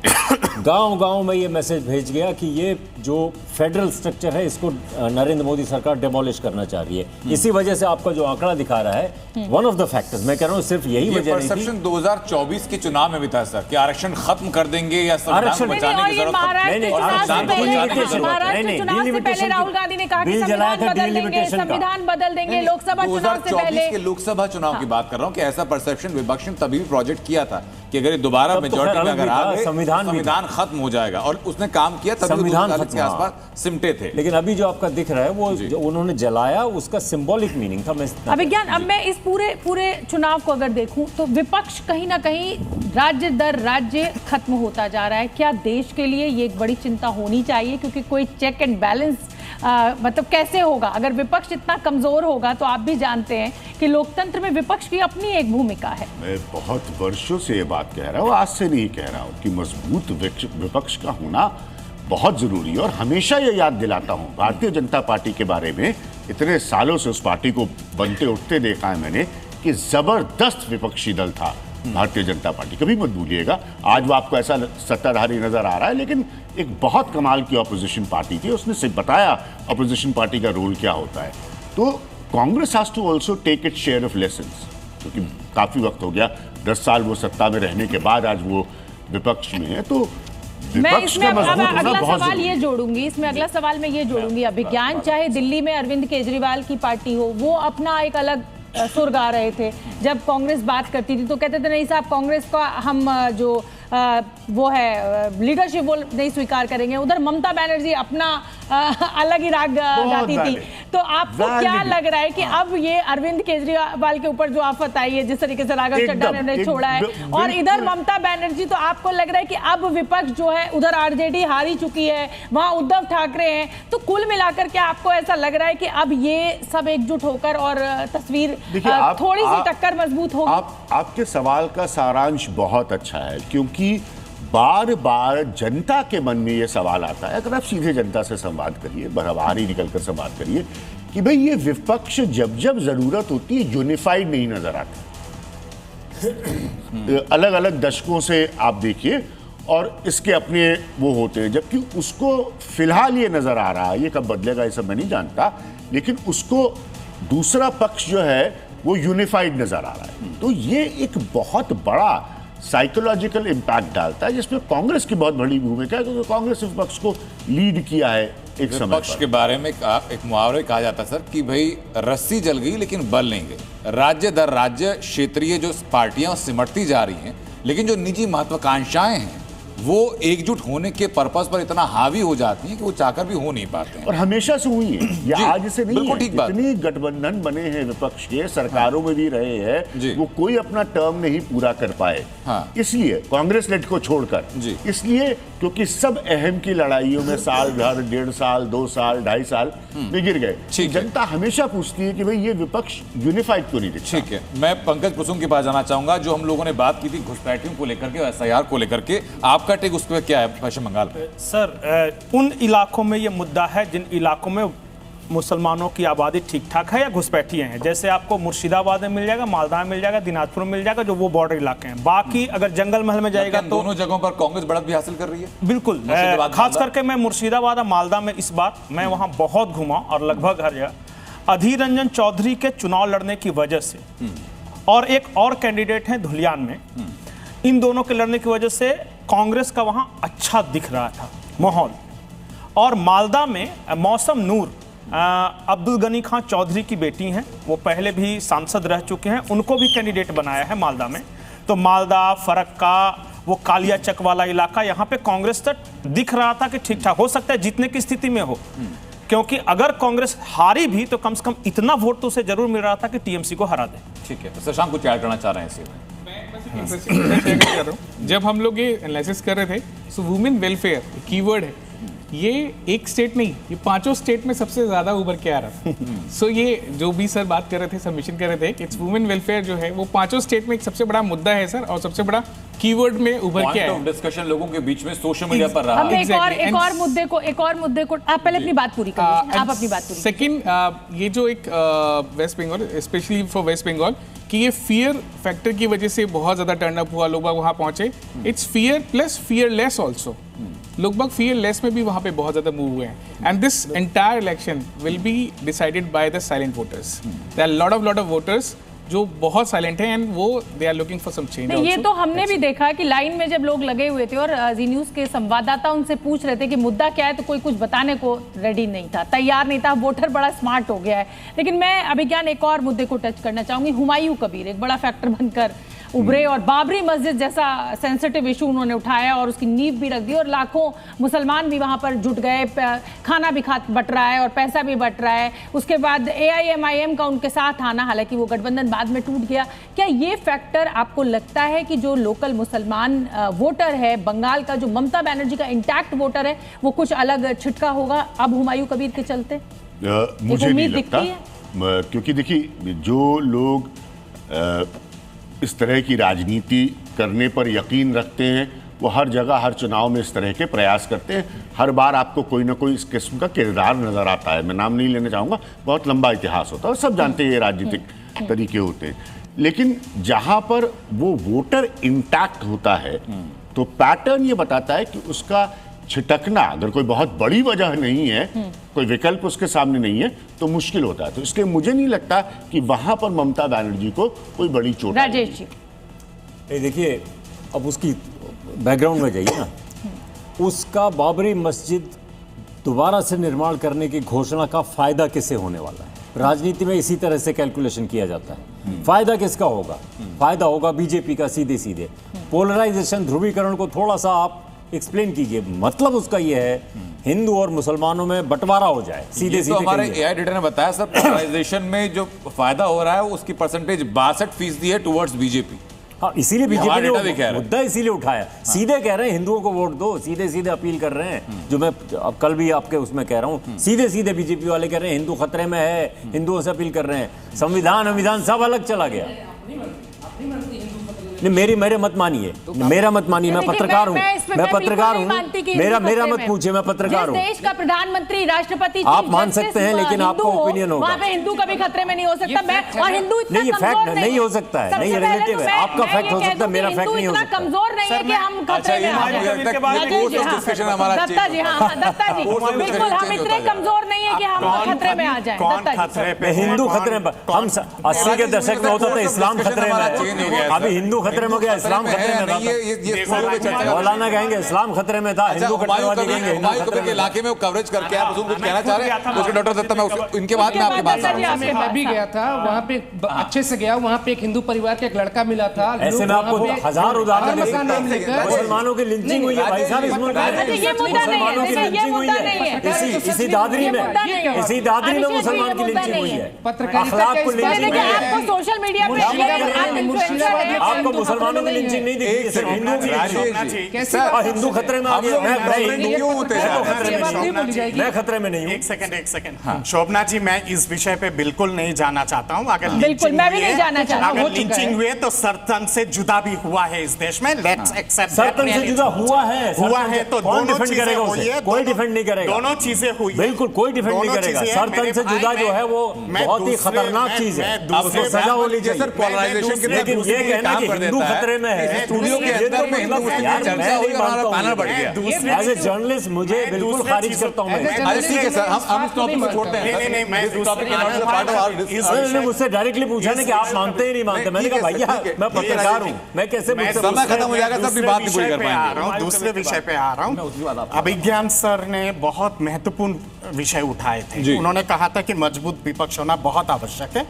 गांव-गांव में ये मैसेज भेज गया कि ये जो फेडरल स्ट्रक्चर है इसको नरेंद्र मोदी सरकार डेमोलिश करना चाह रही है। इसी वजह से आपका जो आंकड़ा दिखा रहा है वन ऑफ द फैक्टर्स, मैं कह रहा हूँ सिर्फ यही वजह नहीं थी। परसेप्शन 2024 के चुनाव में भी था सर कि आरक्षण खत्म कर देंगे या संविधान बचाने की जरूरत है। राहुल गांधी ने कहा कि संविधान बदल देंगे लोकसभा चुनाव से पहले। 2024 के लोकसभा चुनाव की बात कर रहा हूँ कि ऐसा परसेप्शन विपक्ष ने तभी प्रोजेक्ट किया था कि अगर दोबारा मेजॉरिटी में अगर आ गए संविधान खत्म हो जाएगा, और उसने काम किया तभी संविधान के आसपास सिमटे थे। लेकिन अभी जो आपका दिख रहा है वो जो उन्होंने जलाया उसका सिंबॉलिक मीनिंग था। अभिज्ञान, अब मैं इस पूरे चुनाव को अगर देखूं तो विपक्ष कहीं ना कहीं राज्य दर राज्य खत्म होता जा रहा है। क्या देश के लिए ये एक बड़ी चिंता होनी चाहिए? क्योंकि कोई चेक एंड बैलेंस मतलब कैसे होगा अगर विपक्ष इतना कमजोर होगा? तो आप भी जानते हैं कि लोकतंत्र में विपक्ष की अपनी एक भूमिका है। मैं बहुत वर्षों से ये बात कह रहा हूँ, आज से नहीं कह रहा हूँ कि मजबूत विपक्ष का होना बहुत जरूरी है। और हमेशा ये याद दिलाता हूँ, भारतीय जनता पार्टी के बारे में इतने सालों से उस पार्टी को बनते उठते देखा है मैंने कि जबरदस्त विपक्षी दल था भारतीय जनता पार्टी। कभी मत भूलिएगा, आज वो आपको ऐसा सत्ताधारी नजर आ रहा है, लेकिन एक बहुत कमाल की ऑपोजिशन पार्टी थी। उसने सिर्फ बताया ऑपोजिशन पार्टी का रोल क्या होता है। तो Congress has to also take it share of lessons, क्योंकि काफी वक्त हो गया, 10 साल वो सत्ता में रहने के बाद आज वो विपक्ष में है। तो मैं इसमें अगला सवाल ये जोड़ूंगी, अगला सवाल मैं ये जोड़ूंगी अभिज्ञान, चाहे दिल्ली में अरविंद केजरीवाल की पार्टी हो, वो अपना एक अलग सुर गा रहे थे। जब कांग्रेस बात करती थी तो कहते थे नहीं साहब, कांग्रेस का हम जो वो है लीडरशिप वो नहीं स्वीकार करेंगे। उधर ममता बनर्जी अपना अलग ही राग गाती थी। तो आपको क्या लग रहा है कि अब ये अरविंद केजरीवाल के ऊपर जो आफत आई है, जिस तरीके से राघव चड्ढा ने छोड़ा है, और इधर ममता बनर्जी, तो आपको लग रहा है कि अब विपक्ष जो है, उधर आरजेडी हारी चुकी है, वहां उद्धव ठाकरे हैं, तो कुल मिलाकर क्या आपको ऐसा लग रहा है कि अब ये सब एकजुट होकर और तस्वीर थोड़ी सी टक्कर मजबूत होगी? आपके सवाल का सारांश बहुत अच्छा है, क्योंकि बार बार जनता के मन में ये सवाल आता है। अगर आप सीधे जनता से संवाद करिए, बाहर ही निकलकर संवाद करिए कि भाई ये विपक्ष जब जब जरूरत होती है यूनिफाइड नहीं नजर आता। अलग अलग दशकों से आप देखिए, और इसके अपने वो होते हैं, जबकि उसको फिलहाल ये नजर आ रहा है, ये कब बदलेगा ये सब मैं नहीं जानता, लेकिन उसको दूसरा पक्ष जो है वो यूनिफाइड नजर आ रहा है। तो ये एक बहुत बड़ा साइकोलॉजिकल इम्पैक्ट डालता है, जिसमें कांग्रेस की बहुत बड़ी भूमिका है, क्योंकि कांग्रेस विपक्ष को लीड किया है एक समय विपक्ष के बारे में एक मुहावरे कहा जाता है सर कि भाई रस्सी जल गई लेकिन बल नहीं गई। राज्य दर राज्य क्षेत्रीय जो पार्टियां सिमटती जा रही हैं, लेकिन जो निजी महत्वाकांक्षाएं हैं वो एकजुट होने के पर्पस पर इतना हावी हो जाती हैं कि वो चाहकर भी हो नहीं पाते हैं। और हमेशा से हुई है, ये आज से नहीं है। ठीक बात। जितनी गठबंधन बने हैं विपक्ष के, सरकारों में भी रहे हैं, वो कोई अपना टर्म नहीं पूरा कर पाए। इसलिए कांग्रेस लेट को छोड़कर, इसलिए क्योंकि सब अहम की लड़ाइयों में साल भर, 1.5 साल, 2 साल, 2.5 साल में गिर गए। जनता हमेशा पूछती है कि भाई ये विपक्ष यूनिफाइड क्यों नहीं दिखता। ठीक है, मैं पंकज कुसुम के पास जाना चाहूंगा। जो हम लोगों ने बात की थी घुसपैठियों को लेकर के, SIR को लेकर के, आपका टेक उस पर क्या है पश्चिम बंगाल पे? सर, उन इलाकों में ये मुद्दा है जिन इलाकों में मुसलमानों की आबादी ठीक ठाक है या घुसपैठिए हैं। जैसे आपको मुर्शिदाबाद में मिल जाएगा, मालदा में मिल जाएगा, दिनाजपुर में मिल जाएगा, जो वो बॉर्डर इलाके हैं। बाकी अगर जंगल महल में जाएगा तो दोनों जगहों पर कांग्रेस बढ़त भी हासिल कर रही है। बिल्कुल, खास करके मैं मुर्शिदाबाद और मालदा में इस बार मैं वहां बहुत घूमा, और लगभग हर जगह अधीर रंजन चौधरी के चुनाव लड़ने की वजह से, और एक और कैंडिडेट है धुलियान में, इन दोनों के लड़ने की वजह से कांग्रेस का वहां अच्छा दिख रहा था माहौल। और मालदा में मौसम नूर अब्दुल गनी खान चौधरी की बेटी हैं, वो पहले भी सांसद रह चुके हैं, उनको भी कैंडिडेट बनाया है मालदा में। तो मालदा, फरक्का, वो कालियाचक वाला इलाका, यहाँ पे कांग्रेस तक दिख रहा था कि ठीक ठाक हो सकता है जीतने की स्थिति में हो, क्योंकि अगर कांग्रेस हारी भी तो कम से कम इतना वोट तो उसे जरूर मिल रहा था कि टीएमसी को हरा दे। ठीक है, तो शशांक कुछ ऐड करना चाह रहे हैं इसी में? जब हम लोग ये एनालिसिस कर रहे थे, सो वुमेन वेलफेयर कीवर्ड है, ये एक स्टेट नहीं, ये 5 स्टेट में सबसे ज्यादा उभर के आ रहा है। सो ये जो भी सर बात कर रहे थे, सबमिशन कर रहे थे, इट्स वुमेन वेलफेयर जो है वो 5 स्टेट में एक सबसे बड़ा मुद्दा है सर, और सबसे बड़ा कीवर्ड में उभर के आया है। डिस्कशन लोगों के बीच में सोशल मीडिया पर रहा। हम एक और मुद्दे को आप पहले अपनी बात पूरी करिए। आप अपनी बात पूरी। सेकंड, ये जो एक वेस्ट बंगाल, स्पेशली फॉर वेस्ट बंगाल, कि ये फियर फैक्टर की वजह से बहुत ज्यादा टर्न अप हुआ, लोग वहां पहुंचे। It's fear plus fearless also, लोग फियरलेस में भी वहां पे बहुत ज्यादा मूव हुए हैं। And this entire election will be decided by the silent voters. There are lot of voters जो बहुत साइलेंट हैं, एंड वो they are looking for some change. ये तो हमने भी देखा कि लाइन में जब लोग लगे हुए थे और जी न्यूज के संवाददाता उनसे पूछ रहे थे कि मुद्दा क्या है, तो कोई कुछ बताने को रेडी नहीं था, तैयार नहीं था। वोटर बड़ा स्मार्ट हो गया है। लेकिन मैं अभिज्ञान एक और मुद्दे को टच करना चाहूंगी। हुमायूं कबीर एक बड़ा फैक्टर बनकर उभरे, और बाबरी मस्जिद जैसा सेंसिटिव इशू उन्होंने उठाया और उसकी नींव भी रख दी, और लाखों मुसलमान भी वहां पर जुट गए। खाना भी बट रहा है और पैसा भी बट रहा है। उसके बाद AIMIM का उनके साथ आना, हालांकि वो गठबंधन बाद में टूट गया। क्या ये फैक्टर आपको लगता है कि जो लोकल मुसलमान वोटर है बंगाल का, जो ममता बनर्जी का इंटैक्ट वोटर है, वो कुछ अलग छिटका होगा अब हुमायूं कबीर के चलते? मुझे नहीं लगता, क्योंकि देखिए जो लोग इस तरह की राजनीति करने पर यकीन रखते हैं, वो हर जगह हर चुनाव में इस तरह के प्रयास करते हैं। हर बार आपको कोई ना कोई इस किस्म का किरदार नजर आता है। मैं नाम नहीं लेना चाहूँगा, बहुत लंबा इतिहास होता है, सब जानते हैं ये राजनीतिक तरीके होते हैं। लेकिन जहाँ पर वो वोटर इंटैक्ट होता है, तो पैटर्न ये बताता है कि उसका छिटकना, अगर कोई बहुत बड़ी वजह नहीं है, कोई विकल्प उसके सामने नहीं है, तो मुश्किल होता है। तो इसलिए मुझे नहीं लगता कि वहां पर ममता बनर्जी को कोई बड़ी चोट। राजेश जी, देखिए अब उसकी बैकग्राउंड में जाइए ना, उसका बाबरी मस्जिद दोबारा से निर्माण करने की घोषणा का फायदा किसे होने वाला है? राजनीति में इसी तरह से कैलकुलेशन किया जाता है। फायदा किसका होगा? फायदा होगा बीजेपी का सीधे सीधे। पोलराइजेशन, ध्रुवीकरण को थोड़ा सा आप एक्सप्लेन कीजिए। मतलब उसका यह है हिंदू और मुसलमानों में बंटवारा हो जाए, सीधे सीधे। तो हमारे एआई डेटा ने बताया सर, पोलराइजेशन में जो फायदा हो रहा है उसकी परसेंटेज 62% है टुवर्ड्स बीजेपी। हाँ, इसीलिए बीजेपी ने मुद्दा इसीलिए उठाया। सीधे कह रहे हैं हिंदुओं को वोट दो, सीधे सीधे अपील कर रहे हैं। जो मैं अब कल भी आपके उसमें कह रहा हूँ, सीधे सीधे बीजेपी वाले कह रहे हैं हिंदू खतरे में है, हिंदुओं से अपील कर रहे हैं। संविधान सब अलग चला गया। नहीं, मेरे मत मानिए, मेरा मत मानिए। मैं पत्रकार हूँ, मैं पत्रकार हूँ। मेरा मत पूछिए, मैं पत्रकार हूँ। देश का प्रधानमंत्री, राष्ट्रपति, आप मान सकते हैं, लेकिन आपका ओपिनियन होगा। वहाँ पे हिंदू कभी खतरे में नहीं हो सकता। मैं और हिंदू इतना नहीं, ये फैक्ट नहीं हो सकता है। नहीं, रिलेटिव है। आपका फैक्ट हो सकता है, मेरा फैक्ट नहीं हो सकता। कमजोर नहीं है कि हम खतरे में आ जाए। दत्ता जी, हाँ दत्ता जी, बिल्कुल हम इतने कमजोर नहीं है कि हम खतरे में आ जाए। हिंदू खतरे में, हम 80 के दशक में होता था इस्लाम खतरे में, अभी हिंदू खतरे में गया, इस्लाम खतरे में था। मौलाना कहेंगे इस्लाम खतरे में था, हिंदू कट्टरवादी कहेंगे हिंदू खतरे में। इलाके में कवरेज करके आप कुछ कहना चाह रहे हैं? उसके डॉक्टर दत्ता, मैं इनके बाद में आपकी बात मैं भी गया था वहाँ पे, अच्छे से गया। वहाँ पे एक हिंदू परिवार का एक लड़का मिला था। ऐसे में आपको 1000 उदाहरण दे सकते हैं। मुसलमानों की लिंचिंग हुई है भाई साहब इस मुल्क में। मुसलमानों की लिंचिंग हुई है इसी दादरी में, इसी दादरी में मुसलमान की लिंचिंग हुई है। अखलाक को लिंचिंग हुई है। आपको सोशल मीडिया पे आपको मुसलमानों की लिंचिंग नहीं दिखती, सिर्फ हिंदू की। हिंदू खतरे में आ गया। मैं खतरे में नहीं हूँ। एक सेकंड। शोभना जी, मैं इस विषय पे बिल्कुल नहीं जाना चाहता हूँ। अगर बिल्कुल मैं भी नहीं जाना चाहता हूँ। अगर लिंचिंग हुए तो सरतन से जुदा भी हुआ है इस देश में। लेट्स एक्सेप्ट सरतन से जुदा हुआ है तो दोनों चीजें हुई है। कोई डिफेंड नहीं करेगा। दोनों चीजें हुई, बिल्कुल कोई डिफेंड नहीं करेगा। सरतन से जुदा जो है वो बहुत ही खतरनाक चीज है। आपको सजा होनी चाहिए। सर, पोलराइजेशन, लेकिन ये कहना कि हिंदू खतरे में है, स्टूडियो के अंदर में हिंदू चर्चा हुई और हमारा पैनल बढ़ गया। एज ए जर्नलिस्ट मुझे बिल्कुल खारिज करता हूँ मैं। ठीक है सर, हम इस टॉपिक को छोड़ते हैं। नहीं, मैं मुझसे डायरेक्टली पूछा नहीं कि आप मानते ही नहीं मानते। मैंने कहा भैया मैं पत्रकार हूँ, मैं कैसे समय खत्म हो जाएगा, सब बात नहीं कर पाएंगे। दूसरे विषय पे आ रहा हूँ। अभिज्ञान सर ने बहुत महत्वपूर्ण विषय उठाए थे। उन्होंने कहा था कि मजबूत विपक्ष होना बहुत आवश्यक है।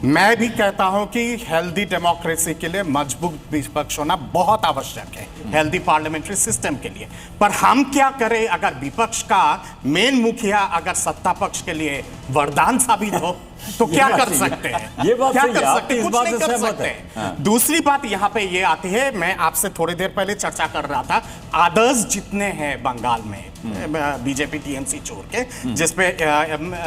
मैं भी कहता हूं कि हेल्दी डेमोक्रेसी के लिए मजबूत विपक्ष होना बहुत आवश्यक है, हेल्दी पार्लियामेंट्री सिस्टम के लिए। पर हम क्या करें अगर विपक्ष का मेन मुखिया अगर सत्ता पक्ष के लिए वरदान साबित हो तो क्या कर सकते हैं? ये बात क्या सही कर है, सकते हैं? इस कुछ बात नहीं से कर सहमत सकते। है। दूसरी बात यहाँ पे ये आती है, मैं आपसे थोड़ी देर पहले चर्चा कर रहा था, आदर्श जितने हैं बंगाल में बीजेपी टीएमसी छोड़ के, जिसपे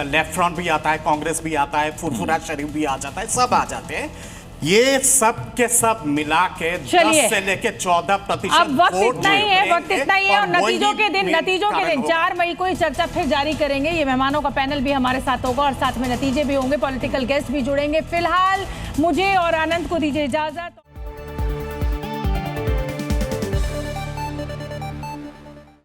लेफ्ट फ्रंट भी आता है, कांग्रेस भी आता है, फुरफुरा शरीफ भी आ जाता है, सब आ जाते हैं। ये सब के सब मिला के 10 से लेके 14% अब वक्त इतना ही है, वक्त इतना ही है। और नतीजों के दिन 4 मई को ये चर्चा फिर जारी करेंगे। ये मेहमानों का पैनल भी हमारे साथ होगा और साथ में नतीजे भी होंगे, पॉलिटिकल गेस्ट भी जुड़ेंगे। फिलहाल मुझे और आनंद को दीजिए इजाजत।